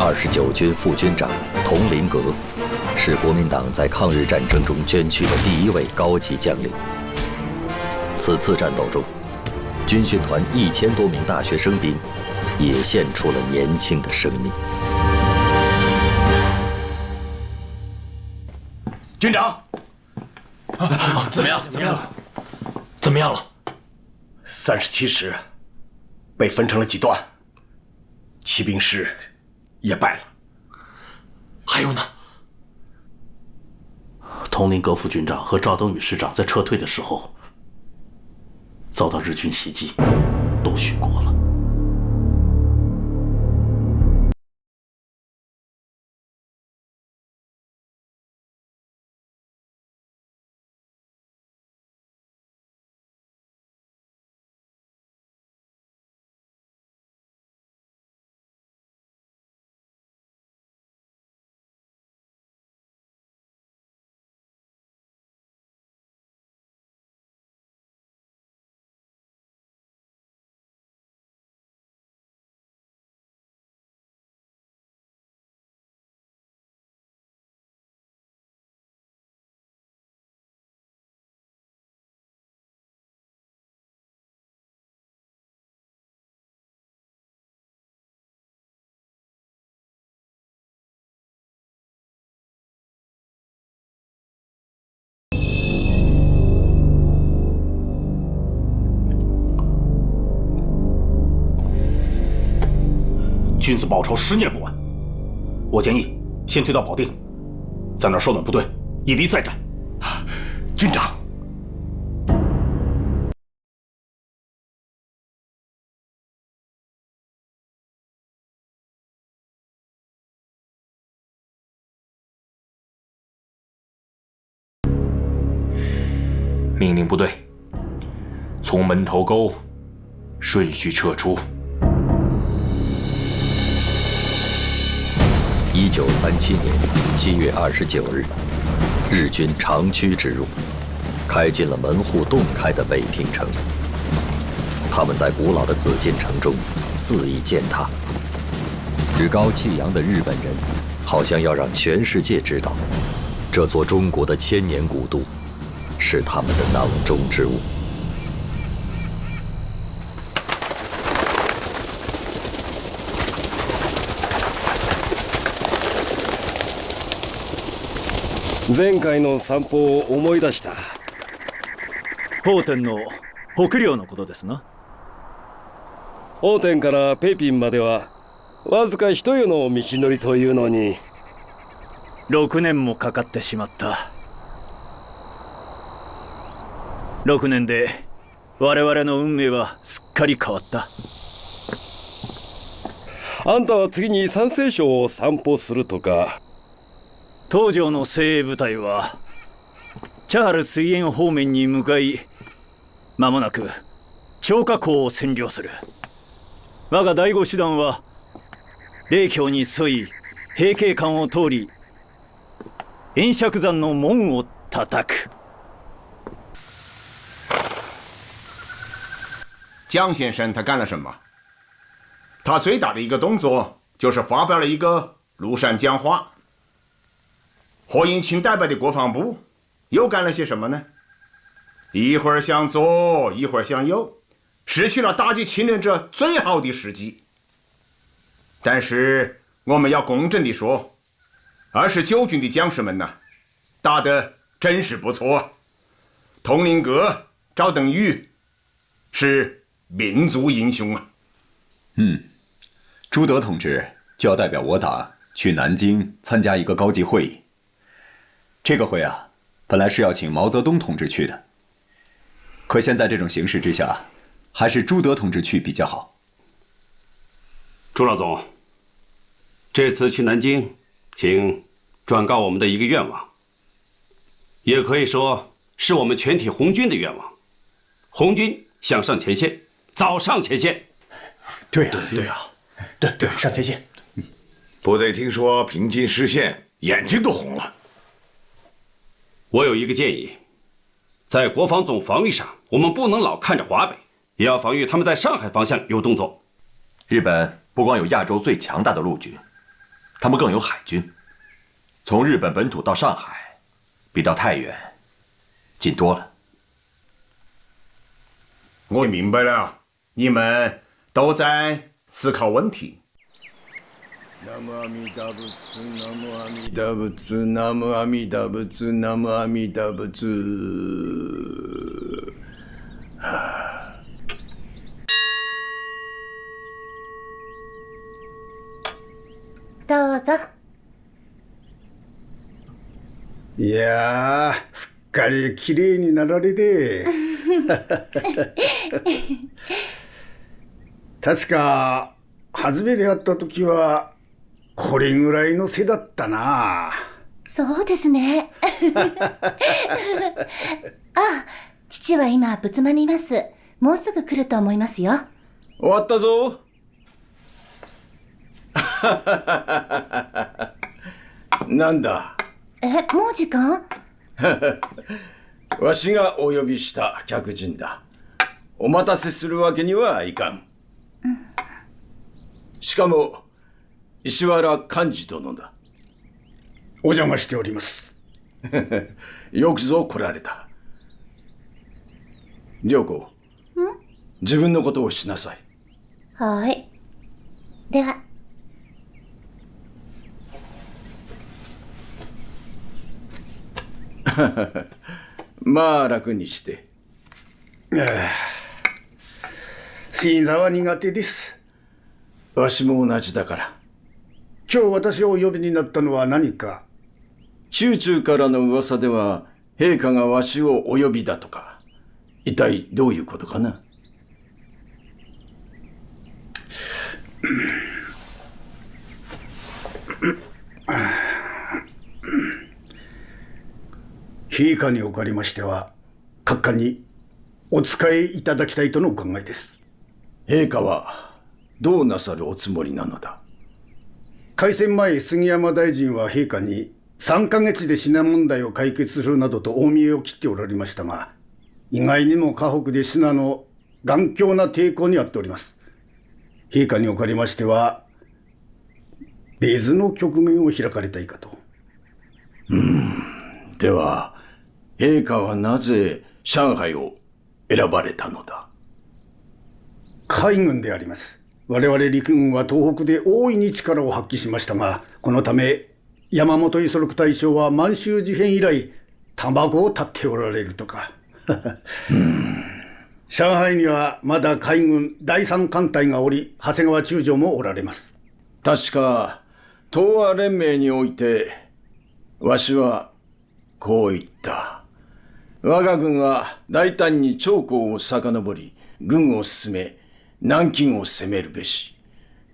29军副军长佟麟阁，是国民党在抗日战争中捐躯的第一位高级将领。此次战斗中，军训团1000多名大学生兵也献出了年轻的生命。军长，怎么样？怎么样？怎么样了？37师被分成了几段，骑兵师也败了。还有呢？佟麟阁副军长和赵登禹师长在撤退的时候遭到日军袭击，都殉国了。君子报仇，10年不晚。我建议先退到保定，在那儿收拢部队，以敌再战。军长，命令部队从门头沟顺序撤出。1937年7月29日，日军长驱直入，开进了门户洞开的北平城。他们在古老的紫禁城中肆意践踏。趾高气扬的日本人好像要让全世界知道，这座中国的千年古都是他们的囊中之物。前回の散歩を思い出した。奉天の北陵のことですな。奉天から北平まではわずか一夜の道のりというのに6年もかかってしまった。6年で我々の運命はすっかり変わった。あんたは次に山西省を散歩するとか。東条の精鋭部隊は茶原水源方面に向かい、間もなく張家口を占領する。我が第五師団は霊郷に沿い平家間を通り延釈山の門を叩く。江先生他干了什么？他最大的一个动作就是发表了一个庐山讲话。霍英清代表的国防部又干了些什么呢？一会儿向左，一会儿向右，失去了打击侵略者最好的时机。但是我们要公正地说，29军的将士们呢，打得真是不错。佟麟阁、赵登禹是民族英雄啊。朱德同志就要代表我党去南京参加一个高级会议。这个会啊，本来是要请毛泽东同志去的，可现在这种形势之下，还是朱德同志去比较好。朱老总，这次去南京，请转告我们的一个愿望，也可以说是我们全体红军的愿望。红军向上前线，早上前线。对呀，对，上前线。部队听说平津失陷，眼睛都红了。我有一个建议，在国防总防御上，我们不能老看着华北，也要防御他们在上海方向有动作。日本不光有亚洲最强大的陆军，他们更有海军。从日本本土到上海，比到太原近多了。我明白了，你们都在思考问题。南無阿弥陀仏、南無阿弥陀仏、南無阿弥陀仏、南無阿弥陀仏。どうぞ。いやー、すっかり綺麗になられて。確か初めて会った時はこれぐらいの背だったな。そうですね。あ、父は今仏間にいます。もうすぐ来ると思いますよ。終わったぞ。なんだ。もう時間？わしがお呼びした客人だ。お待たせするわけにはいかん。しかも石原寛治殿だ。お邪魔しております。よくぞ来られた。良子、自分のことをしなさい。はい。では。まあ楽にして。新座は苦手です。わしも同じだから。今日私をお呼びになったのは何か。宮中からの噂では陛下がわしをお呼びだとか。一体どういうことかな。陛下におかれましては閣下にお仕えいただきたいとのお考えです。陛下はどうなさるおつもりなのだ。開戦前、杉山大臣は陛下に3ヶ月でシナ問題を解決するなどと大見えを切っておられましたが、意外にも河北でシナの頑強な抵抗にあっております。陛下におかれましては別の局面を開かれたいかと。では、陛下はなぜ上海を選ばれたのだ？海軍であります。我々陸軍は東北で大いに力を発揮しましたが、このため山本五十六大将は満州事変以来卵を絶っておられるとか。上海にはまだ海軍第三艦隊がおり、長谷川中将もおられます。確か東亜連盟においてわしはこう言った。我が軍は大胆に長江を遡り軍を進め南京を攻めるべし。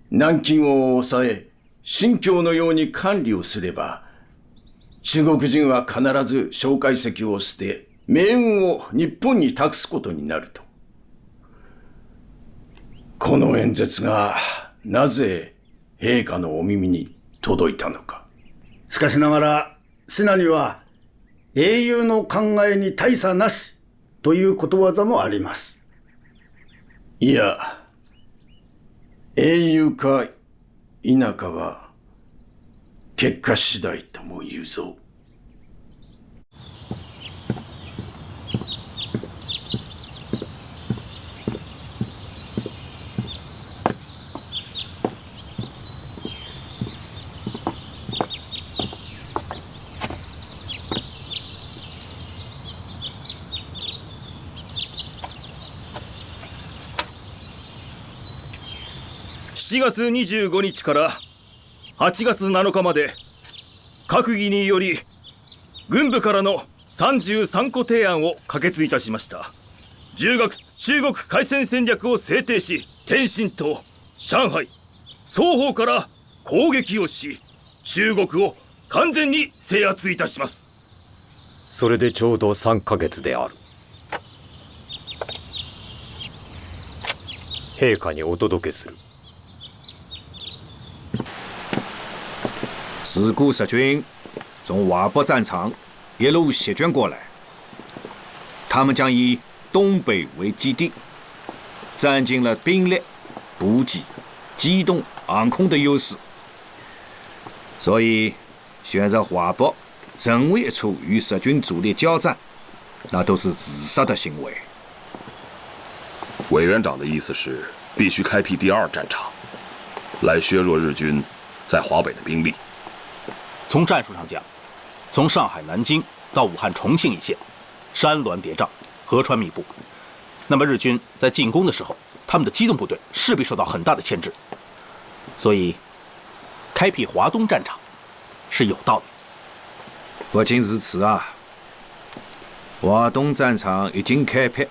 南京を抑え新京のように管理をすれば、中国人は必ず蒋介石を捨て命運を日本に託すことになると。この演説がなぜ陛下のお耳に届いたのか。しかしながら信には英雄の考えに大差なしということわざもあります。いや、英雄か否かは結果次第とも言うぞ。7月25日から8月7日まで閣議により軍部からの33個提案を可決いたしました。10月中国海戦戦略を制定し、天津と上海双方から攻撃をし、中国を完全に制圧いたします。それでちょうど3ヶ月である。陛下にお届けする。四股日军从华北战场一路席卷过来，他们将以东北为基地，占尽了兵力、补给、机动、航空的优势，所以选择华北任何一处与日军主力交战，那都是自杀的行为。委员长的意思是，必须开辟第二战场，来削弱日军在华北的兵力。从战术上讲，从上海、南京到武汉、重庆一线，山峦叠嶂，河川密布。那么日军在进攻的时候，他们的机动部队势必受到很大的牵制，所以开辟华东战场是有道理。不仅如此啊，华东战场一经开辟，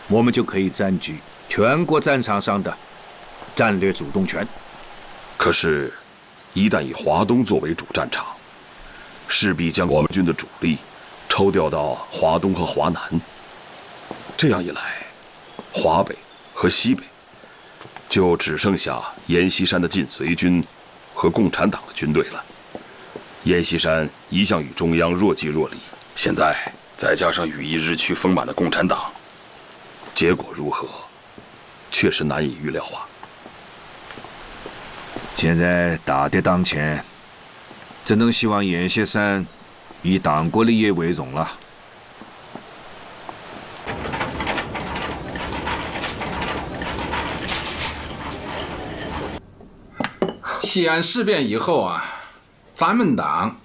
我们就可以占据全国战场上的战略主动权。可是，一旦以华东作为主战场，势必将我们军的主力抽调到华东和华南。这样一来，华北和西北就只剩下阎锡山的晋绥军和共产党的军队了。阎锡山一向与中央若即若离，现在再加上羽翼日趋丰满的共产党，结果如何，确实难以预料啊。现在大敌当前，只能希望阎锡山以党国利益为荣了。西安事变以后啊，咱们党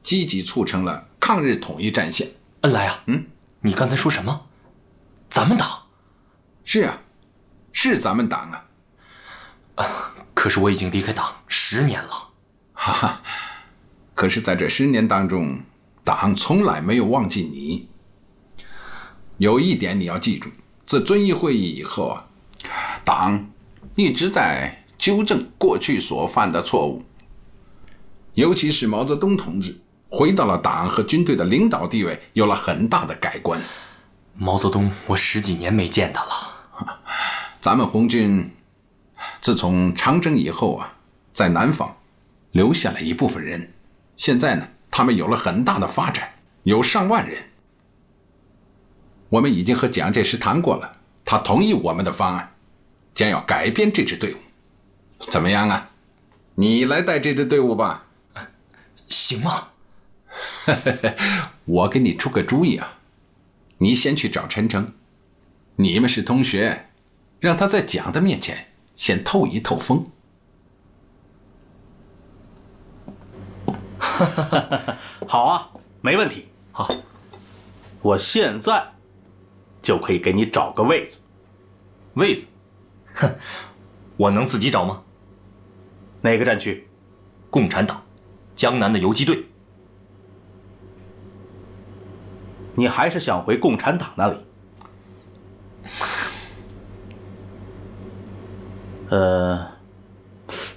积极促成了抗日统一战线。恩来啊，你刚才说什么？咱们党？是啊，是咱们党啊。可是我已经离开党10年了。哈哈，可是在这10年当中，党从来没有忘记你。有一点你要记住，自遵义会议以后啊，党一直在纠正过去所犯的错误，尤其是毛泽东同志回到了党和军队的领导地位，有了很大的改观。毛泽东我10几年没见他了。咱们红军自从长征以后啊，在南方留下了一部分人，现在呢，他们有了很大的发展，有上万人。我们已经和蒋介石谈过了，他同意我们的方案，将要改编这支队伍。怎么样啊？你来带这支队伍吧。行吗？我给你出个主意啊，你先去找陈诚，你们是同学，让他在蒋的面前先透一透风。好啊，没问题。好，我现在就可以给你找个位子。位子？哼，我能自己找吗？哪个战区？共产党，江南的游击队。你还是想回共产党那里？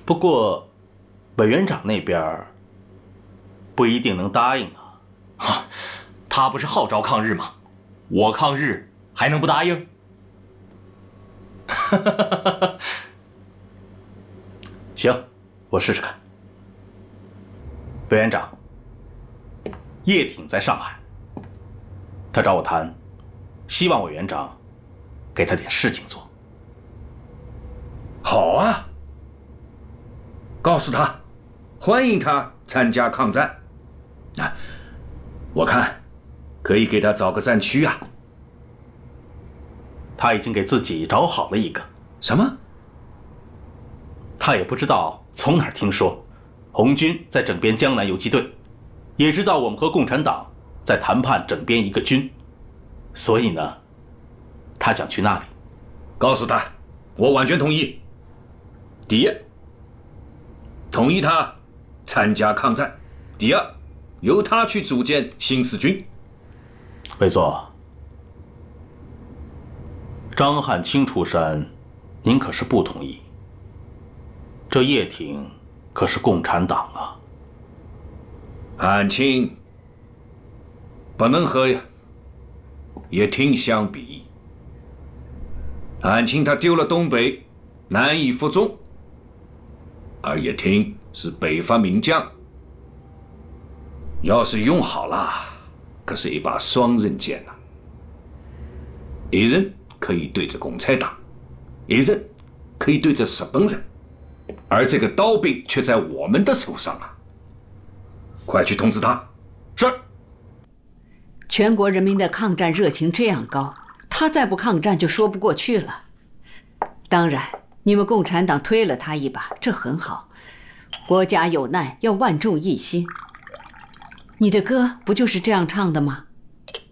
不过委员长那边不一定能答应啊。他不是号召抗日吗？我抗日还能不答应？行，我试试看。委员长，叶挺在上海，他找我谈，希望委员长给他点事情做。好啊，告诉他，欢迎他参加抗战。我看可以给他找个战区啊。他已经给自己找好了一个。什么？他也不知道从哪儿听说，红军在整编江南游击队，也知道我们和共产党在谈判整编一个军，所以呢，他想去那里。告诉他，我完全同意。第一，同意他参加抗战；第二，由他去组建新四军。委座，张汉卿出山，您可是不同意？这叶挺可是共产党啊！汉卿不能和叶挺相比。汉卿他丢了东北，难以服众，而叶挺是北方名将，要是用好了，可是一把双刃剑呐。一刃可以对着共产党，一刃可以对着日本人，而这个刀柄却在我们的手上啊！快去通知他。是。全国人民的抗战热情这样高，他再不抗战就说不过去了。当然，你们共产党推了他一把，这很好。国家有难，要万众一心。你的歌不就是这样唱的吗？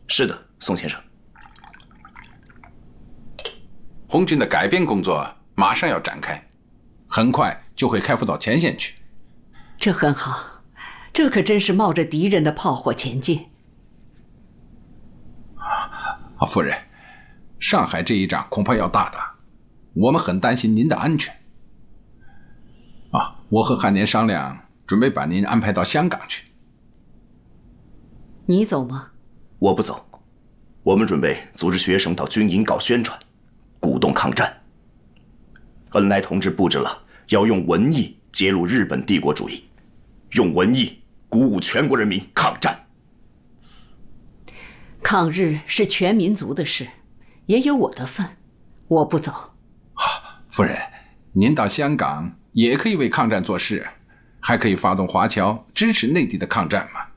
是的，宋先生。红军的改编工作马上要展开，很快就会开赴到前线去。这很好，这可真是冒着敌人的炮火前进。夫人，上海这一仗恐怕要大打，我们很担心您的安全。我和汉年商量，准备把您安排到香港去。你走吗？我不走，我们准备组织学生到军营搞宣传，鼓动抗战。恩来同志布置了要用文艺揭露日本帝国主义，用文艺鼓舞全国人民抗战。抗日是全民族的事，也有我的份，我不走。夫人，您到香港也可以为抗战做事，还可以发动华侨支持内地的抗战嘛。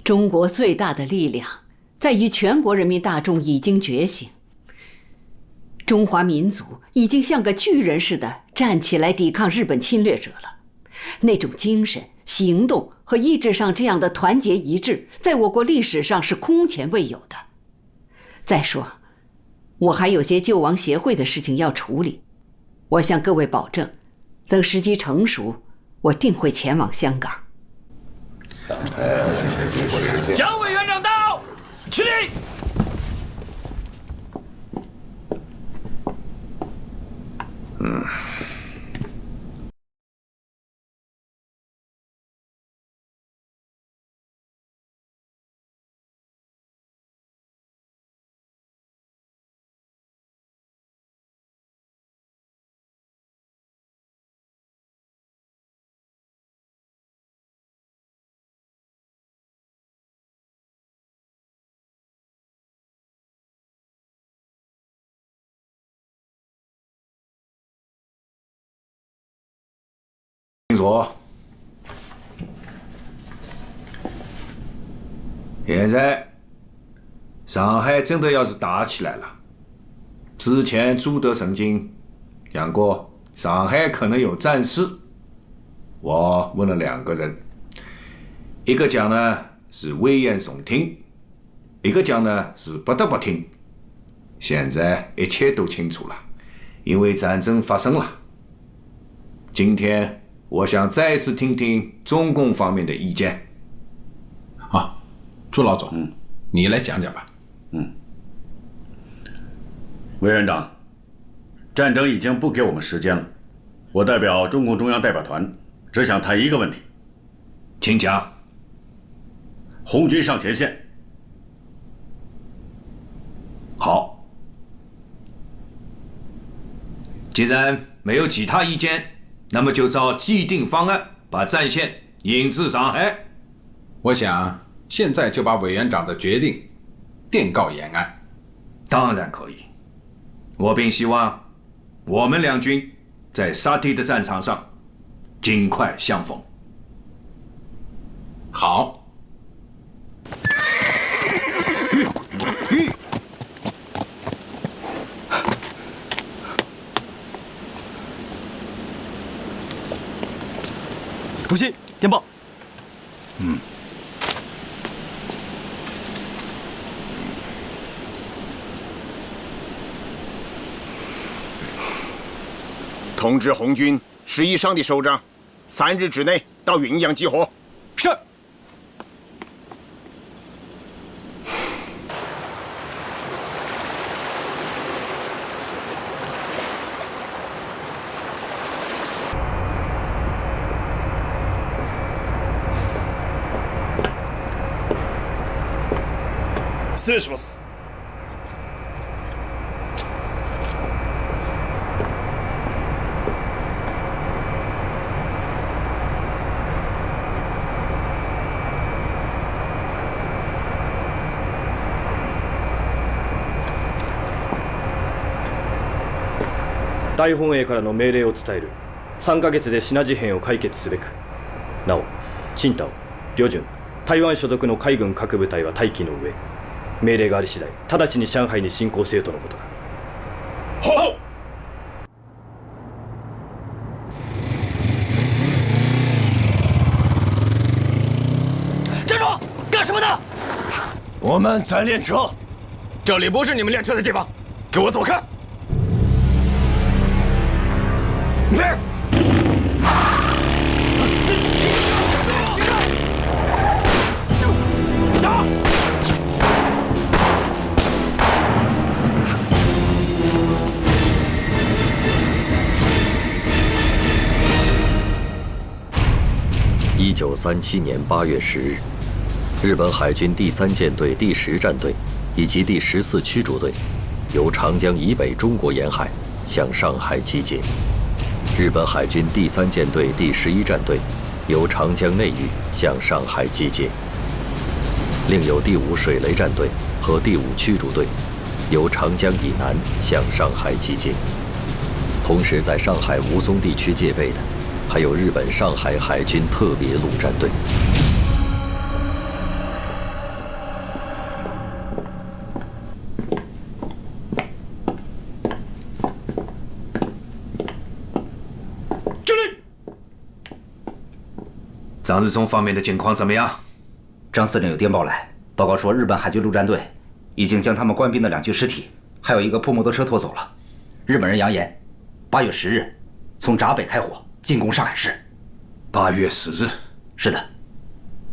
中国最大的力量在于全国人民大众已经觉醒，中华民族已经像个巨人似的站起来抵抗日本侵略者了。那种精神、行动和意志上这样的团结一致，在我国历史上是空前未有的。再说，我还有些救亡协会的事情要处理，我向各位保证，等时机成熟，我定会前往香港。蒋委员长到，起立。请坐。现在上海真的要是打起来了，之前朱德曾经讲过，上海可能有战事。我问了2个人，一个讲呢是危言耸听，一个讲呢是不得不听。现在一切都清楚了，因为战争发生了。今天我想再次听听中共方面的意见。好，朱老总，你来讲讲吧。委员长，战争已经不给我们时间了。我代表中共中央代表团，只想谈一个问题。请讲。红军上前线。好。既然没有其他意见，那么就照既定方案把战线引至上海。我想现在就把委员长的决定电告延安。当然可以。我并希望我们两军在沙堤的战场上尽快相逢。好。主席，电报。通知红军11上的首长，3日之内到云阳集合。是。失礼します。大本営からの命令を伝える。3ヶ月でシナ事変を解決すべく。なお、青島、旅順、台湾所属の海軍各部隊は待機の上。命令があり次第、直ちに上海に進行せよとのことだ。好。站住！干什么呢？我们在练车。这里不是你们练车的地方，给我走开！1937年8月10日，日本海军第3舰队第10战队以及第14驱逐队由长江以北中国沿海向上海集结。日本海军第3舰队第11战队由长江内域向上海集结。另有第5水雷战队和第5驱逐队由长江以南向上海集结。同时，在上海吴淞地区戒备的还有日本上海海军特别陆战队。敬礼。张日松方面的情况怎么样？张司令有电报来，报告说日本海军陆战队已经将他们官兵的2具尸体，还有一个破摩托车拖走了。日本人扬言，8月10日从闸北开火进攻上海市。8月10日，是的，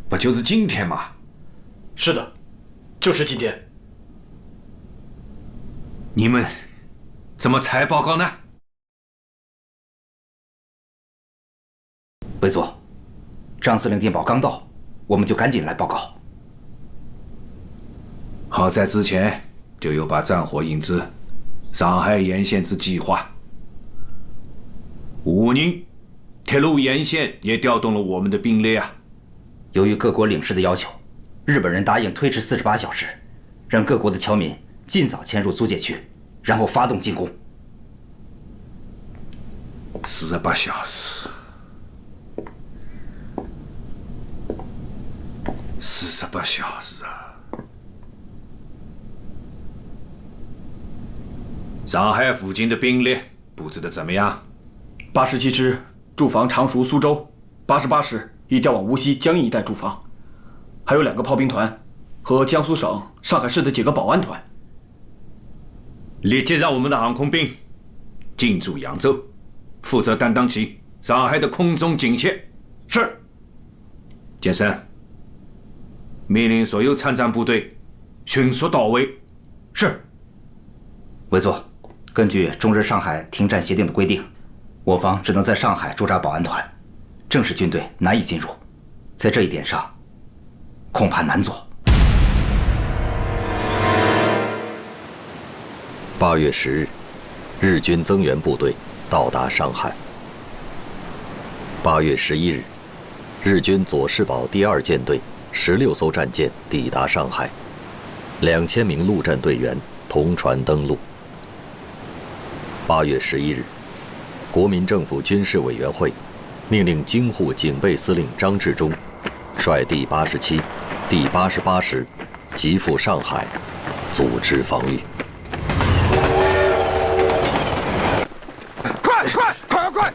不就是今天吗？是的，就是今天。你们怎么才报告呢？委座，张司令电报刚到，我们就赶紧来报告。好在之前就有把战火引至上海沿线之计划。武宁铁路沿线也调动了我们的兵力啊。由于各国领事的要求，日本人答应推迟48小时，让各国的侨民尽早迁入租界区，然后发动进攻。48小时， 28小时啊！上海附近的兵力布置的怎么样？87师驻防常熟、苏州，88师已调往无锡、江阴一带驻防，还有2个炮兵团和江苏省上海市的几个保安团。立即让我们的航空兵进驻扬州，负责担当起上海的空中警线。是。剑生，命令所有参战部队迅速到位。是。委座，根据中日上海停战协定的规定，我方只能在上海驻扎保安团，正式军队难以进入。在这一点上，恐怕难做。8月10日，日军增援部队到达上海。8月11日，日军佐世保第2舰队16艘战舰抵达上海，2000名陆战队员同船登陆。8月11日，国民政府军事委员会命令京沪警备司令张治中率第87、第88师急赴上海，组织防御。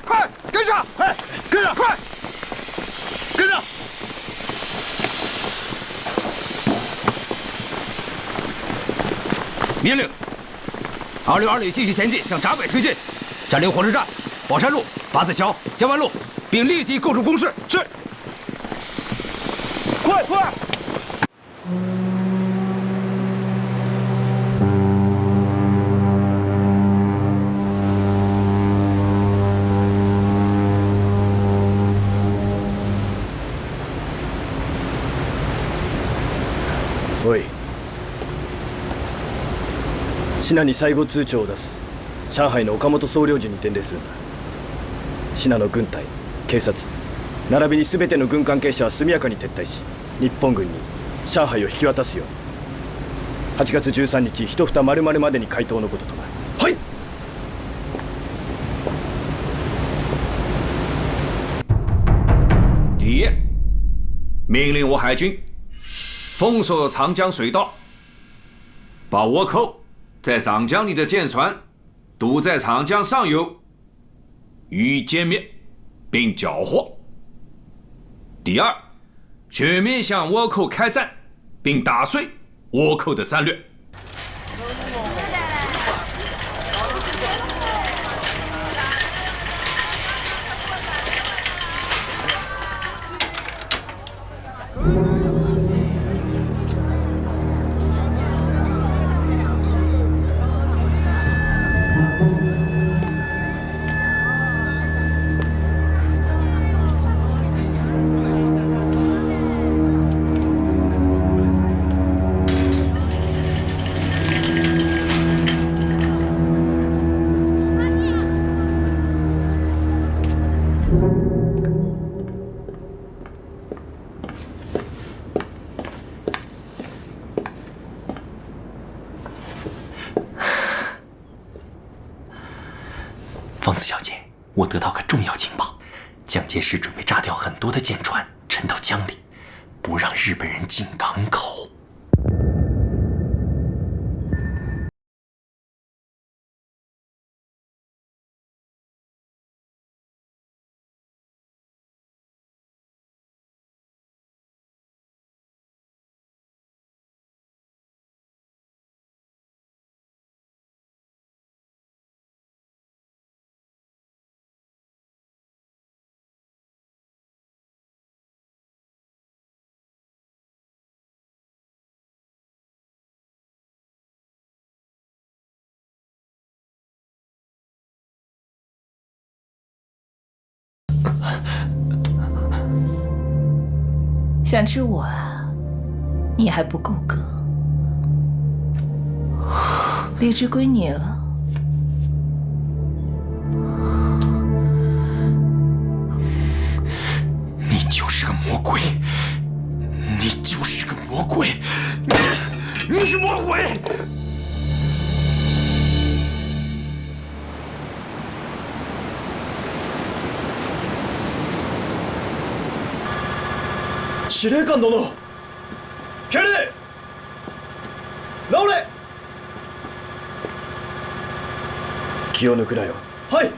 快，跟上！哎，跟上！快，跟上！命令！262旅继续前进，向闸北推进，占领火车站、宝山路、八字桥、江湾路，并立即构筑工事。是。快！おい、信濃に最後通帳を出す。上海の岡本総領事に伝令するんだ。信濃軍隊、警察並びに全ての軍関係者は速やかに撤退し、日本軍に上海を引き渡すように。8月13日一蓋丸々までに回答のこととなる。はい。第一，命令我海军封锁长江水道，把倭寇在长江里的舰船堵在长江上游，予以歼灭并缴获。第二，全面向倭寇开战，并打碎倭寇的战略。疯子小姐，我得到个重要情报，蒋介石准备炸掉很多的舰船，沉到江里，不让日本人进港口。想吃我啊？你还不够格，荔枝归你了。你就是个魔鬼，你就是个魔鬼，你是魔鬼！司令官殿，蹴れ。直れ。気を抜くなよ。はい。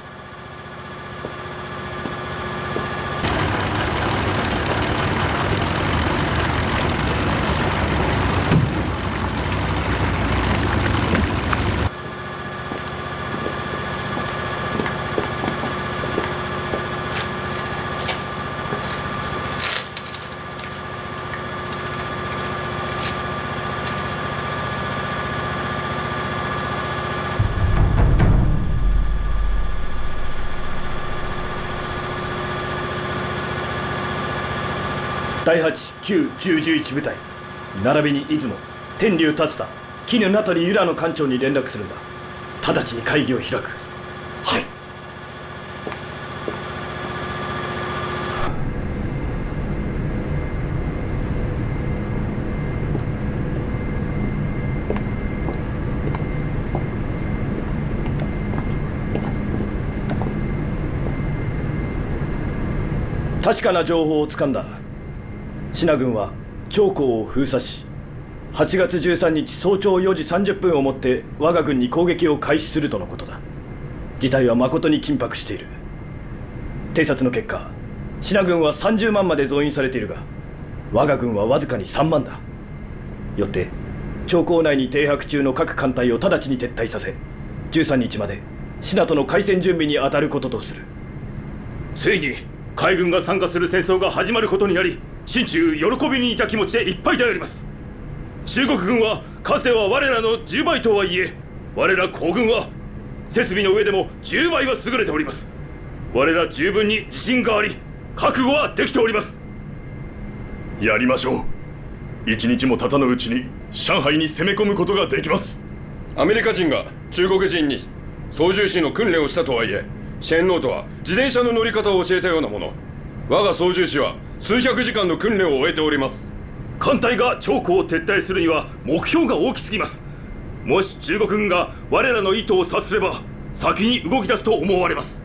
第8、9、10、11部隊並びに出雲、天竜竜田、絹名取由良の艦長に連絡するんだ。直ちに会議を開く。はい。確かな情報をつかんだ。信軍は長江を封鎖し、8月13日早朝4時30分をもって我が軍に攻撃を開始するとのことだ。事態は誠に緊迫している。偵察の結果、信軍は30万まで増員されているが、我が軍はわずかに3万だ。よって長江内に停泊中の各艦隊を直ちに撤退させ、13日まで信との開戦準備に当たることとする。ついに海軍が参加する戦争が始まることになり、心中喜びにいた気持ちでいっぱいであります。中国軍は数は我らの10倍とはいえ、我ら皇軍は設備の上でも10倍は優れております。我ら十分に自信があり、覚悟はできております。やりましょう。一日も経たぬうちに上海に攻め込むことができます。アメリカ人が中国人に操縦士の訓練をしたとはいえ、シェーンノートは自転車の乗り方を教えたようなもの。我が操縦士は数百時間の訓練を終えております。艦隊が長江を撤退するには目標が大きすぎます。もし中国軍が我らの意図を察すれば、先に動き出すと思われます。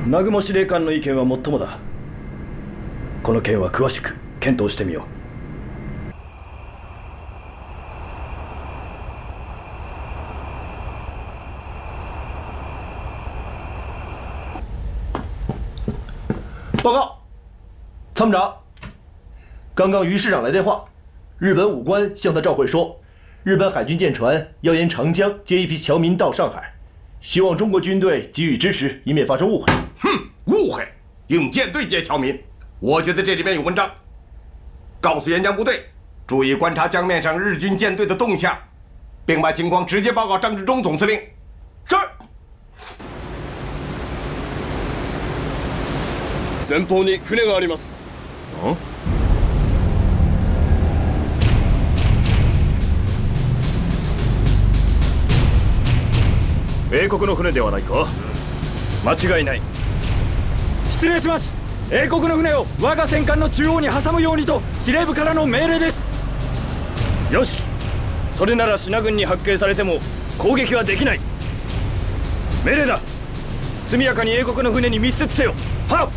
南雲司令官の意見はもっともだ。この件は詳しく検討してみよう。报告，参谋长，刚刚于师长来电话，日本武官向他照会说，日本海军舰船要沿长江接一批侨民到上海，希望中国军队给予支持，以免发生误会。哼，误会？用舰队接侨民？我觉得这里面有文章。告诉沿江部队，注意观察江面上日军舰队的动向，并把情况直接报告张治中总司令。是。前方に船があります。英国の船ではないか。間違いない。失礼します。英国の船を我が戦艦の中央に挟むようにと司令部からの命令です。よし、それなら信軍に発見されても攻撃はできない。命令だ。速やかに英国の船に密接せよ。はっ。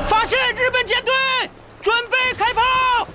发现日本舰队，准备开炮！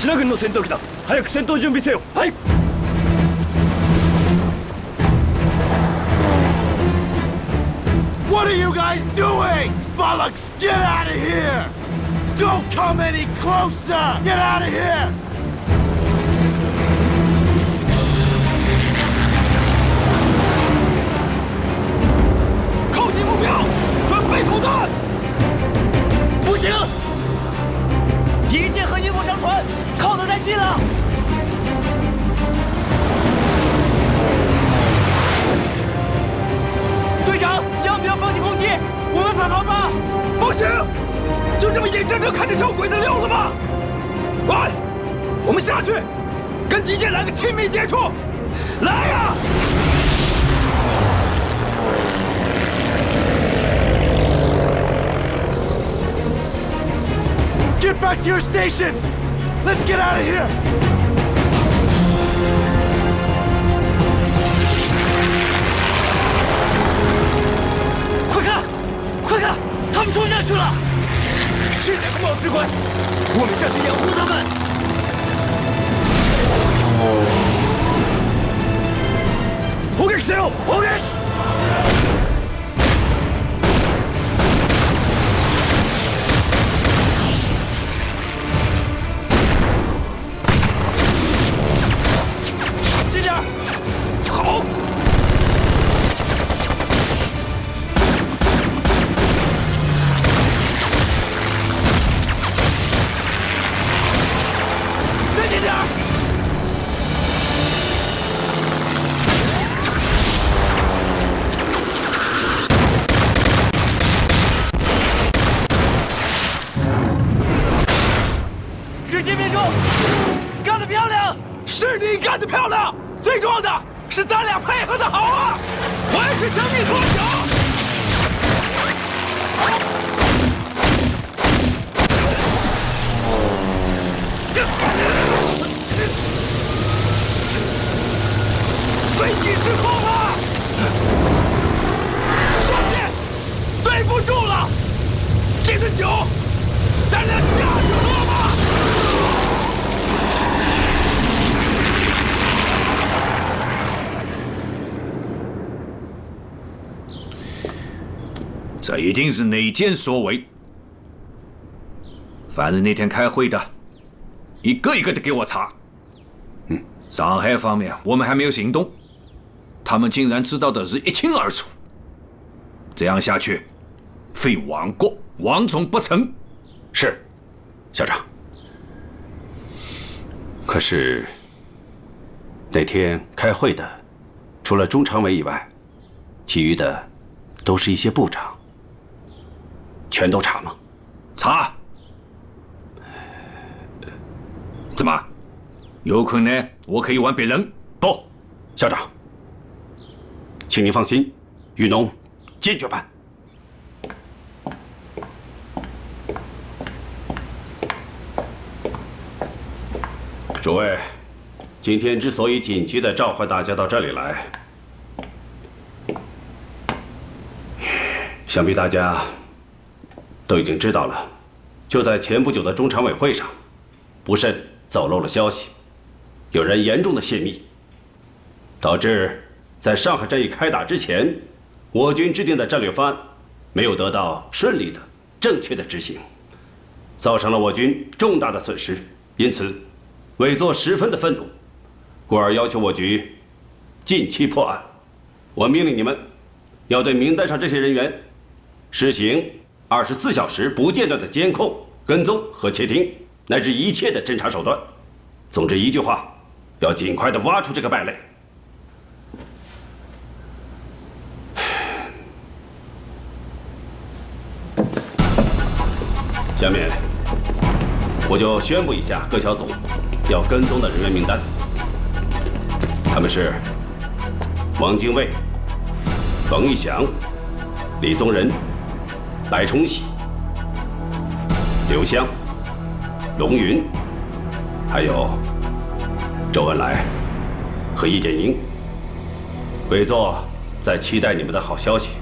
シナ軍の戦闘機だ。早く戦闘準備せよ。はい。What are you guys doing? Bollocks, get out of here! Don't come any closer! Get out of here! 靠近目标，准备投弹！不行，敌舰和英国商船靠得太近了。队长，要不要放弃攻击？我们返航吧。不行，就这么眼睁睁看着小鬼子溜了吗？喂，我们下去，跟敌舰来个亲密接触，来呀！ Get back to your stations! Let's get out of here! 快看，快看，他们冲下去了！这两个冒失鬼，我们下去掩护他们。砲撃せよ！砲撃！ 好！再近点儿！直接命中！干得漂亮！是你干得漂亮！最重要的。 是咱俩配合的好啊！回去整理喝酒。飞机失控了，兄弟，对不住了。这个酒，咱俩下去喝吧。 这一定是内奸所为。凡是那天开会的，一个一个的给我查。上海方面我们还没有行动，他们竟然知道的是一清二楚。这样下去，非亡国亡种不成。是，校长。可是那天开会的，除了中常委以外，其余的都是一些部长。 全都查吗？查。怎么？有可能我可以玩别人？不，校长，请您放心，雨农坚决办。诸位，今天之所以紧急地召唤大家到这里来，想必大家。 都已经知道了，就在前不久的中常委会上，不慎走漏了消息，有人严重的泄密，导致在上海战役开打之前，我军制定的战略方案没有得到顺利的、正确的执行，造成了我军重大的损失。因此，委座十分的愤怒，故而要求我局近期破案。我命令你们，要对名单上这些人员实行。 24小时不间断的监控、跟踪和窃听，乃至一切的侦查手段。总之一句话，要尽快的挖出这个败类。下面，我就宣布一下各小组要跟踪的人员名单。他们是王精卫、冯玉祥、李宗仁。 白崇禧、刘湘、龙云，还有周恩来和易建英。委座在期待你们的好消息，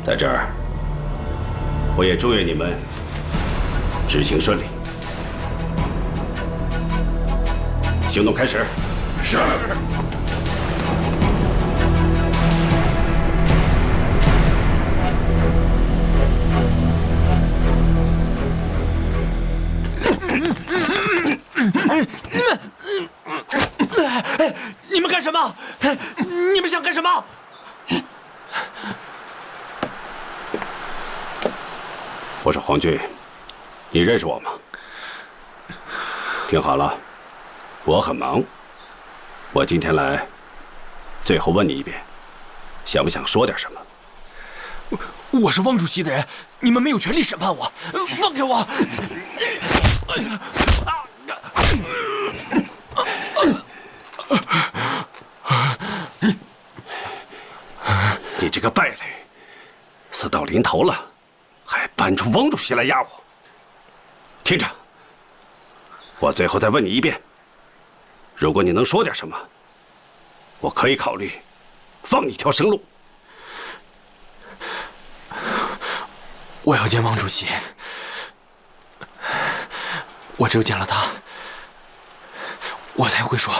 在这儿，我也祝愿你们执行顺利。行动开始。是。你们干什么？你们想干什么？我是皇军，你认识我吗？听好了，我很忙。我今天来，最后问你一遍，想不想说点什么？我是汪主席的人，你们没有权利审判我，放开我！你这个败类，死到临头了，还搬出汪主席来压我。听着，我最后再问你一遍，如果你能说点什么，我可以考虑放你一条生路。我要见汪主席，我只有见了他，我才会说。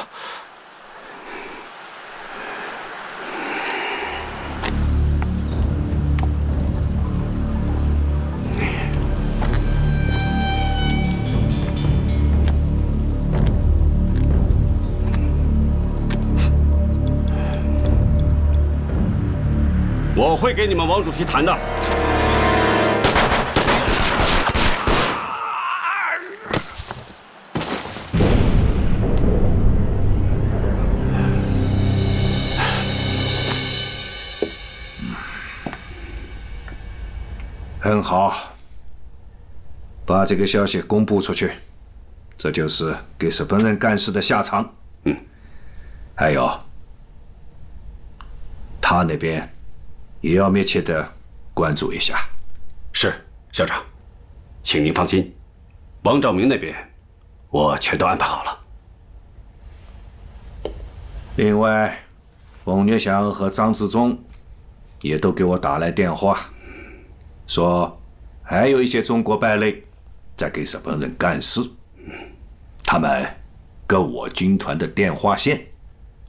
我会给你们王主席谈的。很好，把这个消息公布出去，这就是给日本人干事的下场。还有，他那边也要密切的关注一下。是，校长，请您放心，王兆明那边我全都安排好了。另外，冯月祥和张自忠也都给我打来电话，说还有一些中国败类在给日本人干事，他们跟我军团的电话线，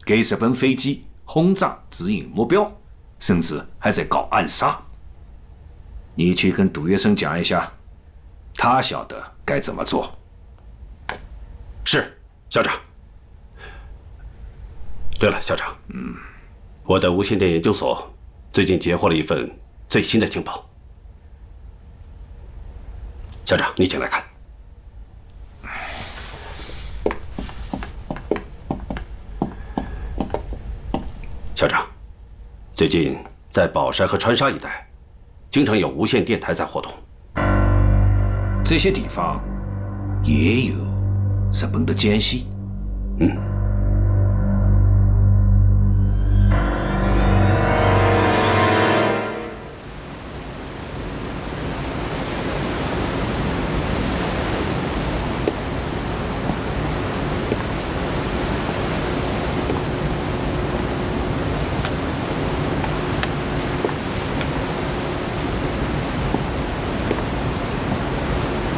给日本飞机轰炸指引目标，甚至还在搞暗杀。你去跟杜月笙讲一下，他晓得该怎么做。是，校长。对了，校长，我的无线电研究所最近截获了一份最新的情报。校长，你请来看。校长，最近在宝山和川沙一带，经常有无线电台在活动。这些地方也有日本的奸细。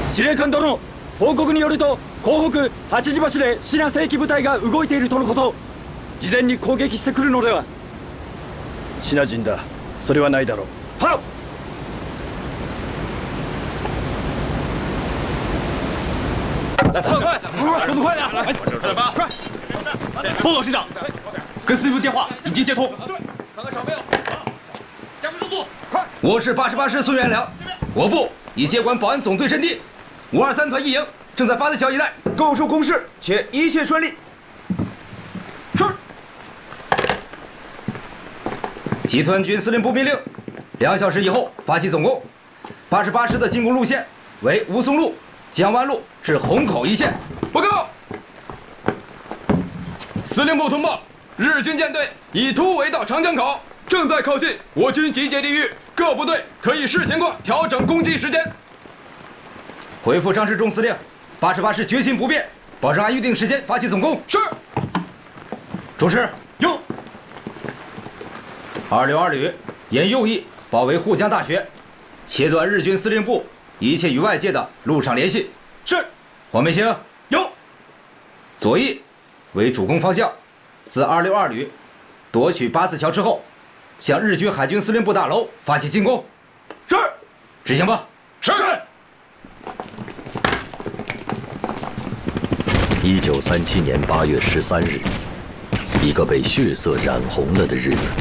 司令官殿、報告によると港北八時橋でシナ正規部隊が動いているとのこと。事前に攻撃してくるのでは。シナ人だ。それはないだろう。はっ。来，快，动作快点！快！报告师长，跟司令部电话已经接通。看看少没有？加快速度！快！我是88师孙元良，我部已接管保安总队阵地，523团一营正在八字桥一带构筑工事，且一切顺利。是。集团军司令部命令，2小时以后发起总攻。88师的进攻路线为吴淞路、江湾路至虹口一线。报告。司令部通报，日军舰队已突围到长江口，正在靠近我军集结地域，各部队可以视情况调整攻击时间。回复张世忠司令，88师决心不变，保证按预定时间发起总攻。是。主持有。262旅沿右翼包围沪江大学，切断日军司令部一切与外界的陆上联系。是。黄梅星有。左翼为主攻方向，自262旅夺取八字桥之后，向日军海军司令部大楼发起进攻。是，执行吧。是。 1937年8月13日，一个被血色染红了的日子。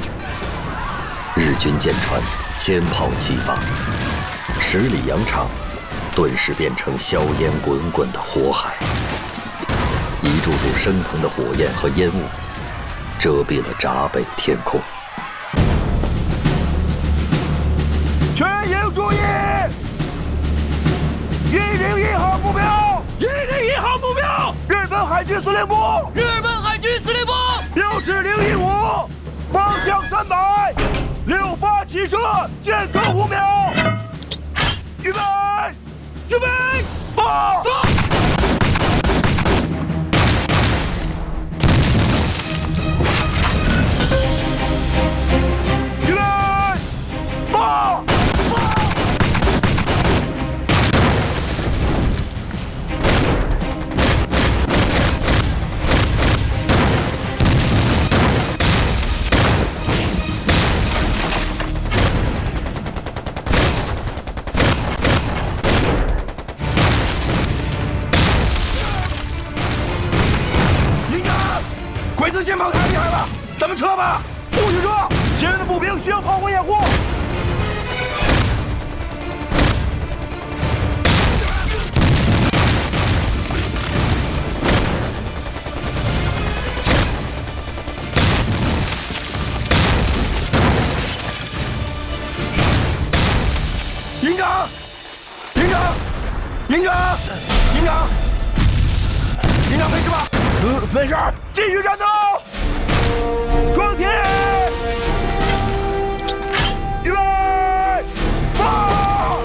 日军舰船千炮齐发，10里洋场顿时变成硝烟滚滚的火海，一柱柱升腾的火焰和烟雾遮蔽了闸北天空。全营注意！101号目标！101号目标！日本海军司令部！日本海军司令部！标志015，方向300，68起射，间隔5秒。预备，预备，发！走！预备，发！ 鬼子先炮太厉害了，咱们撤吧！不许撤！前面的步兵需要炮火掩护。营长，营长，营长，营长，营长没事吧？没事，继续战斗！装填，预备，发！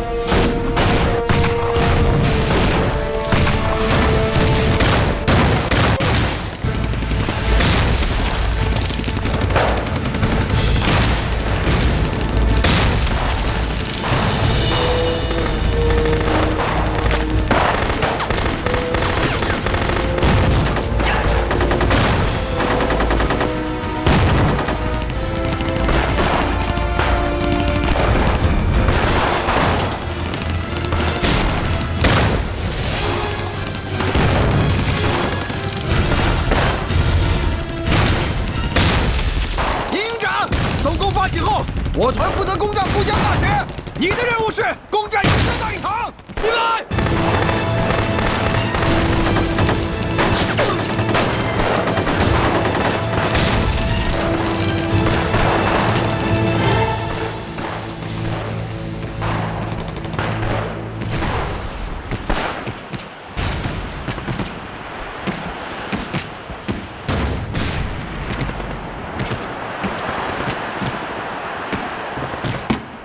我团负责攻占富江大学，你的任务是攻占云山大礼堂。预备！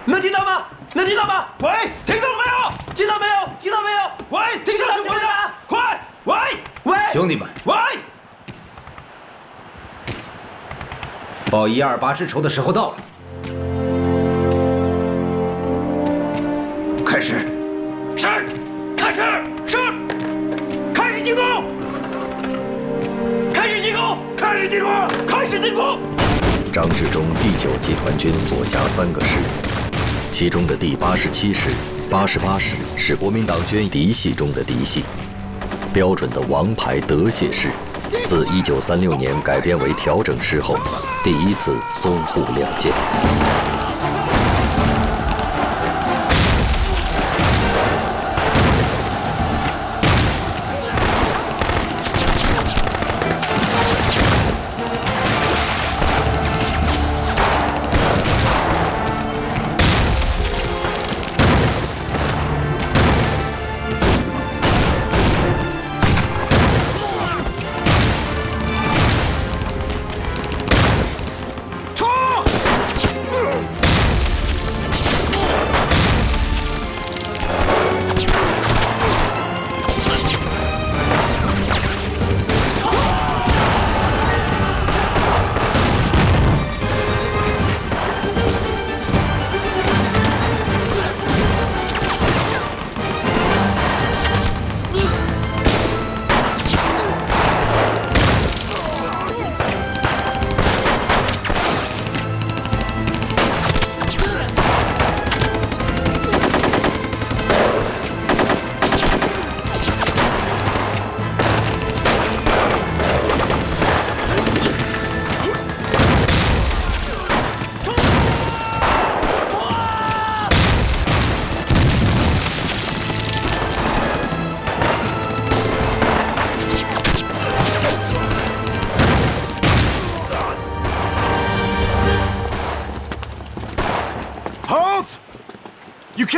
能听到吗？能听到吗？喂，听到了没有？听到没有？听到没有？喂，听到了，兄弟们，快！喂，喂，兄弟们，喂，报128之仇的时候到了。开始，是，开始，是，开始进攻！开始进攻！开始进攻！开始进攻！张治中第9集团军所辖3个师。其中的第87师、88师是国民党军嫡系中的嫡系，标准的王牌德械师。自1936年改编为调整师后，第一次淞沪两舰。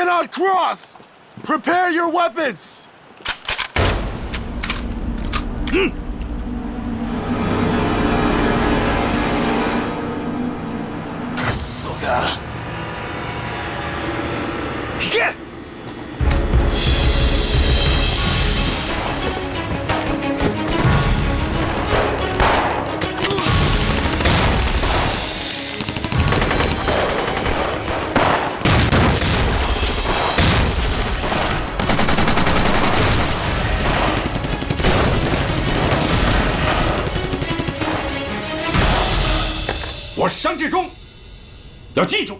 cannot cross! Prepare your weapons! そうか。引け！我是张志忠，要记住，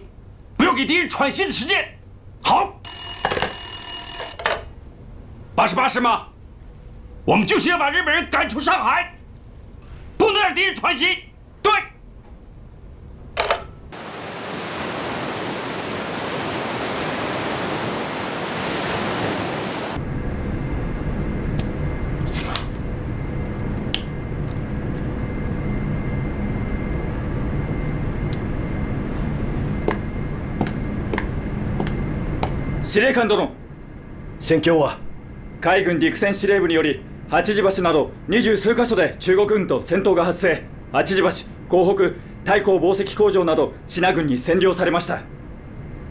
不要给敌人喘息的时间。好，88师吗？我们就是要把日本人赶出上海，不能让敌人喘息。对。司令官殿、戦況は海軍陸戦司令部により八字橋など20数カ所で中国軍と戦闘が発生。八字橋、港北、太閤紡績工場など支那軍に占領されました。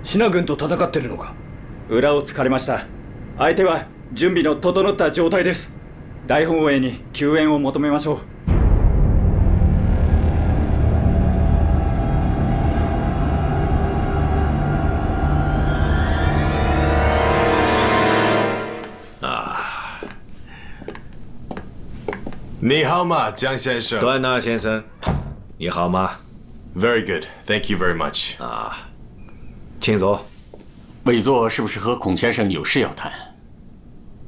支那軍と戦ってるのか？裏を突かれました。相手は準備の整った状態です。大本営に救援を求めましょう。你好吗，江先生？段纳先生，你好吗 ？Very good, thank you very much。请坐。委座是不是和孔先生有事要谈？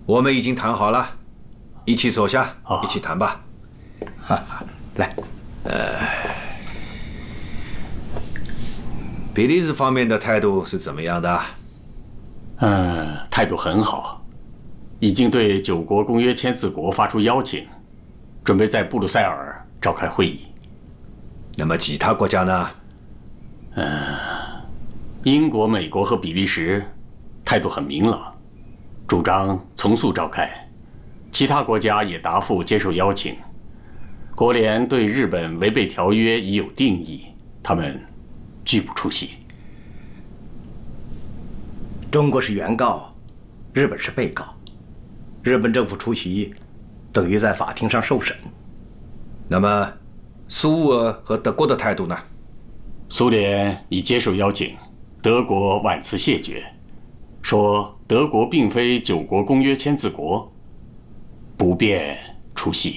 我们已经谈好了，一起坐下，一起谈吧。来，比利时方面的态度是怎么样的？态度很好，已经对9国公约签字国发出邀请。准备在布鲁塞尔召开会议。那么其他国家呢？英国、美国和比利时态度很明朗，主张从速召开。其他国家也答复接受邀请。国联对日本违背条约已有定义，他们拒不出席。中国是原告，日本是被告，日本政府出席。等于在法庭上受审。那么，苏俄和德国的态度呢？苏联已接受邀请，德国婉辞谢绝，说德国并非9国公约签字国，不便出席。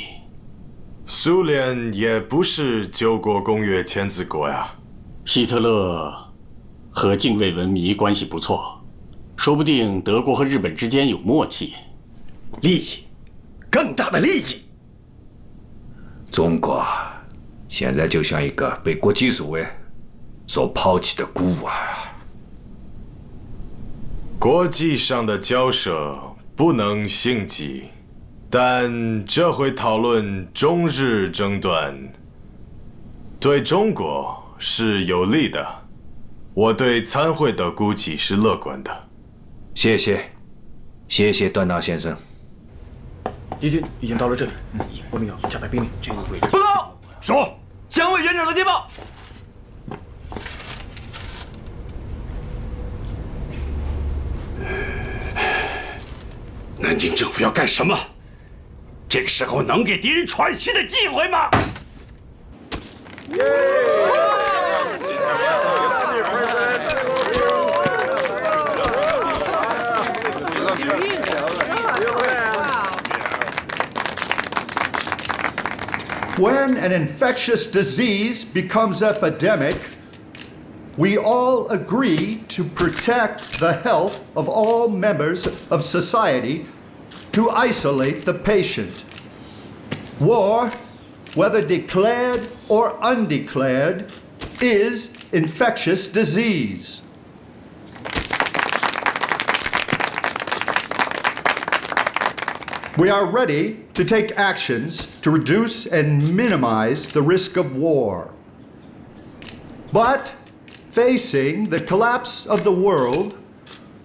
苏联也不是9国公约签字国呀。希特勒和近卫文迷关系不错，说不定德国和日本之间有默契。利益。更大的利益。中国现在就像一个被国际社会所抛弃的孤儿。国际上的交涉不能性急，但这回讨论中日争端，对中国是有利的。我对参会的估计是乐观的。谢谢段纳先生。敌军已经到了这里，我们要加派兵力。这个位置。报告，说，蒋委员长的电报。南京政府要干什么？这个时候能给敌人喘息的机会吗？ When an infectious disease becomes epidemic, we all agree to protect the health of all members of society, to isolate the patient. War, whether declared or undeclared, is infectious disease. We are ready to take actions to reduce and minimize the risk of war. But facing the collapse of the world,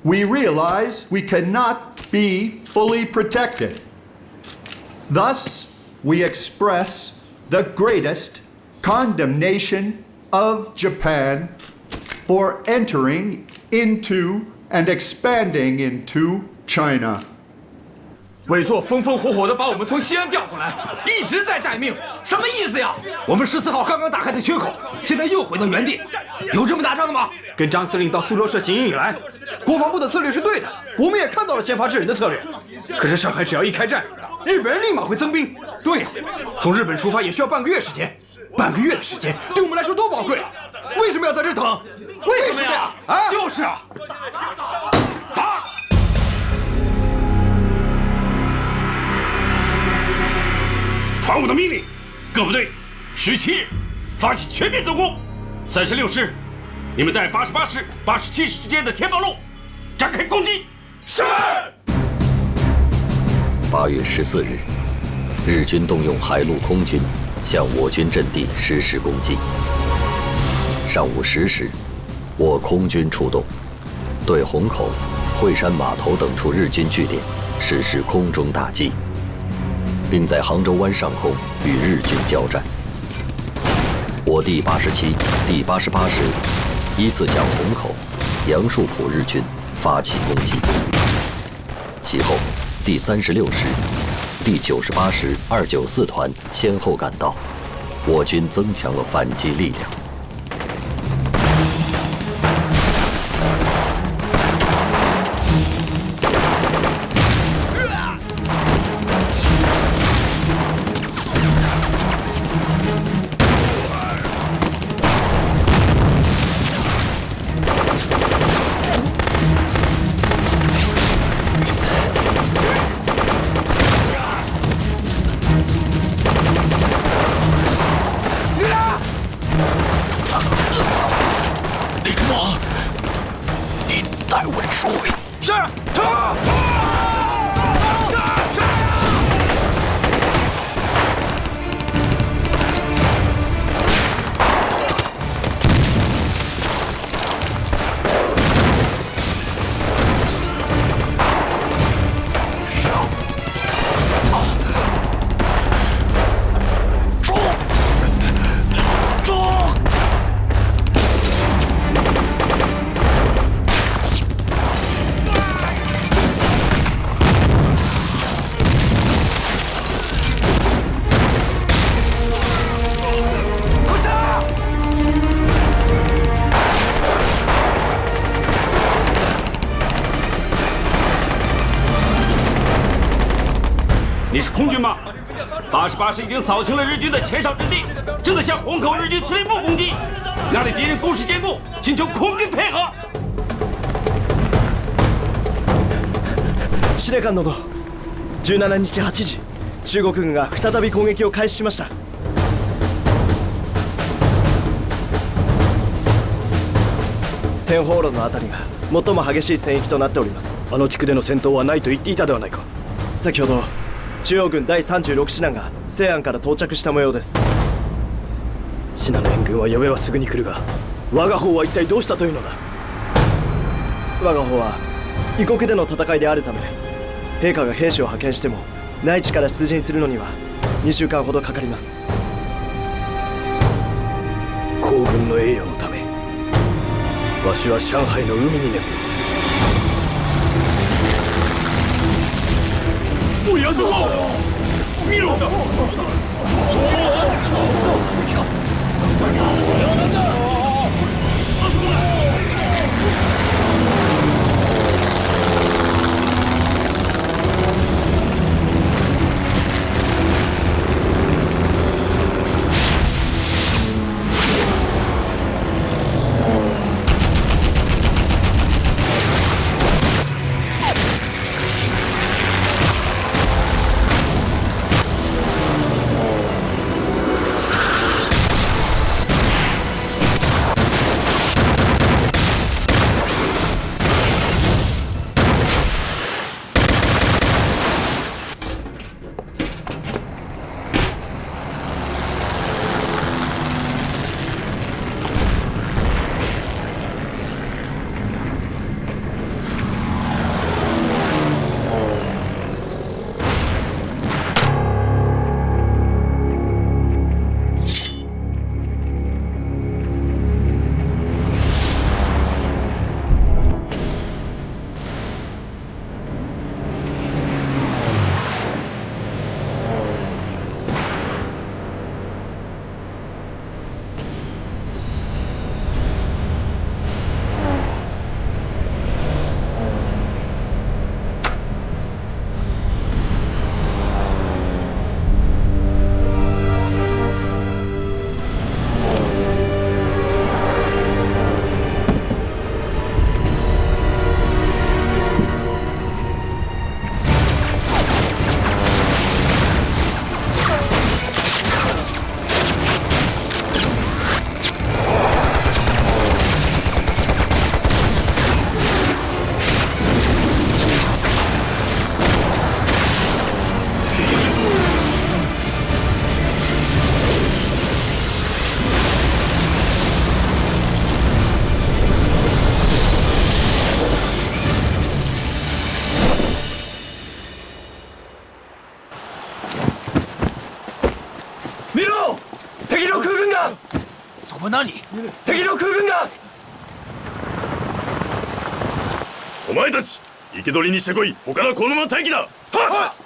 we realize we cannot be fully protected. Thus, we express the greatest condemnation of Japan for entering into and expanding into China. 伪作风风火火的把我们从西安调过来，一直在待命，什么意思呀？我们14号刚刚打开的缺口，现在又回到原地，有这么打仗的吗？跟张司令到苏州市行营以来，国防部的策略是对的，我们也看到了先发制人的策略。可是上海只要一开战，日本人立马会增兵。对呀，从日本出发也需要半个月时间，半个月的时间对我们来说多宝贵，为什么要在这等？为什么呀？啊，就是啊。打！传我的命令，各部队，17日发起全面总攻。36师，你们在88师、87师之间的天宝路展开攻击。是。8月14日，日军动用海陆空军向我军阵地实施攻击。上午10时，我空军出动，对虹口、惠山码头等处日军据点实施空中打击，并在杭州湾上空与日军交战。我第87、第88师依次向虹口、杨树浦日军发起攻击。其后，第36师、第98师294团先后赶到，我军增强了反击力量。你是空军吗？88师已经扫清了日军的前哨阵地，正在向虹口日军司令部攻击，那里敌人工事坚固，请求空军配合。司令官殿、17日8時、中国軍が再び攻撃を開始しました。天宝路のあたりが最も激しい戦役となっております。あの地区での戦闘はないと言っていたではないか。先ほど中央軍第36師団が西安から到着した模様です。信濃援軍は呼べばすぐに来るが、我が方は一体どうしたというのだ。我が方は異国での戦いであるため、陛下が兵士を派遣しても内地から出陣するのには2週間ほどかかります。皇軍の栄誉のため、わしは上海の海に眠る。不要走！密路！見ろ、敵の空軍が。そこは何？敵の空軍が。お前たち生け捕りにしてこい。他のこのまま待機だ。はっ。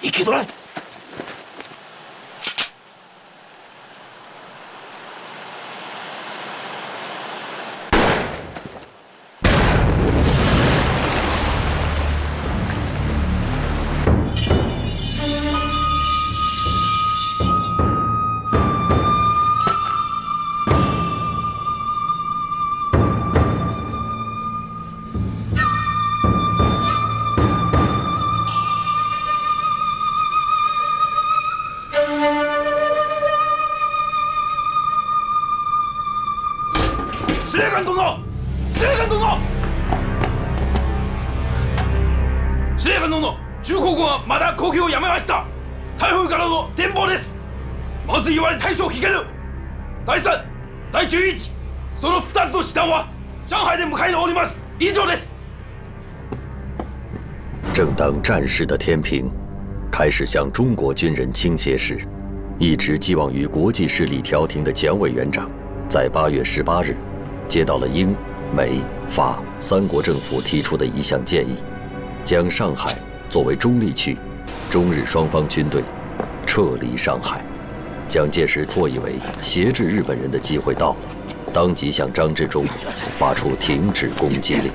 生け捕らえ。司令官殿，司令官殿，司令官殿、中国軍はまだ攻撃をやめました。台風からの電報です。まずいわれ対処を聞ける。第3、第11、その2つの師団は上海で迎えております。以上です。正当战事的天平开始向中国军人倾斜时，一直寄望于国际势力调停的蒋委员长，在8月18日。接到了英、美、法3国政府提出的一项建议，将上海作为中立区，中日双方军队撤离上海。蒋介石错以为挟制日本人的机会到了，当即向张治中发出停止攻击令。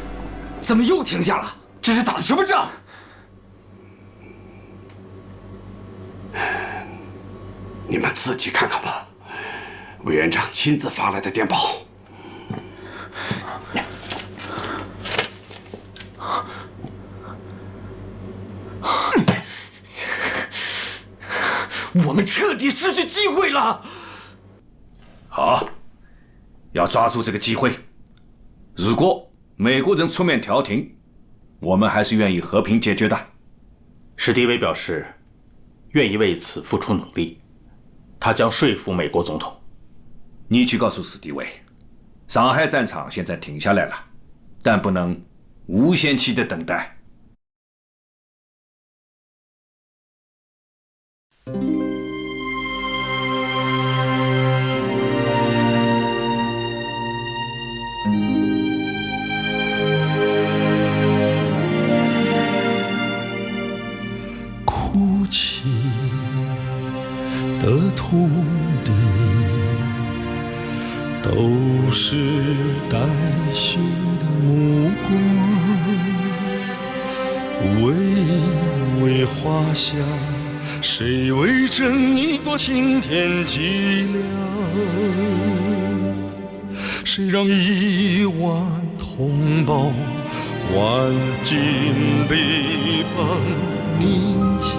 怎么又停下了？这是打的什么仗？你们自己看看吧，委员长亲自发来的电报。我们彻底失去机会了。好，要抓住这个机会。如果美国人出面调停，我们还是愿意和平解决的。史迪威表示愿意为此付出努力，他将说服美国总统。你去告诉史迪威，上海战场现在停下来了，但不能无限期的等待。哭泣的土地都是带血的目光，微微华夏，谁为正义做青天脊梁？谁让1万同胞万金臂膀宁静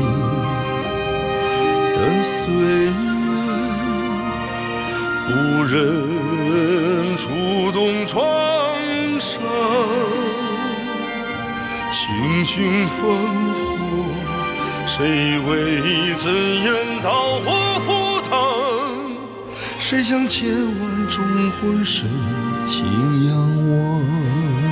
的岁月，不忍触动创伤，熊熊烽火，谁为尊严刀火赴汤？谁向千万忠魂深情仰望？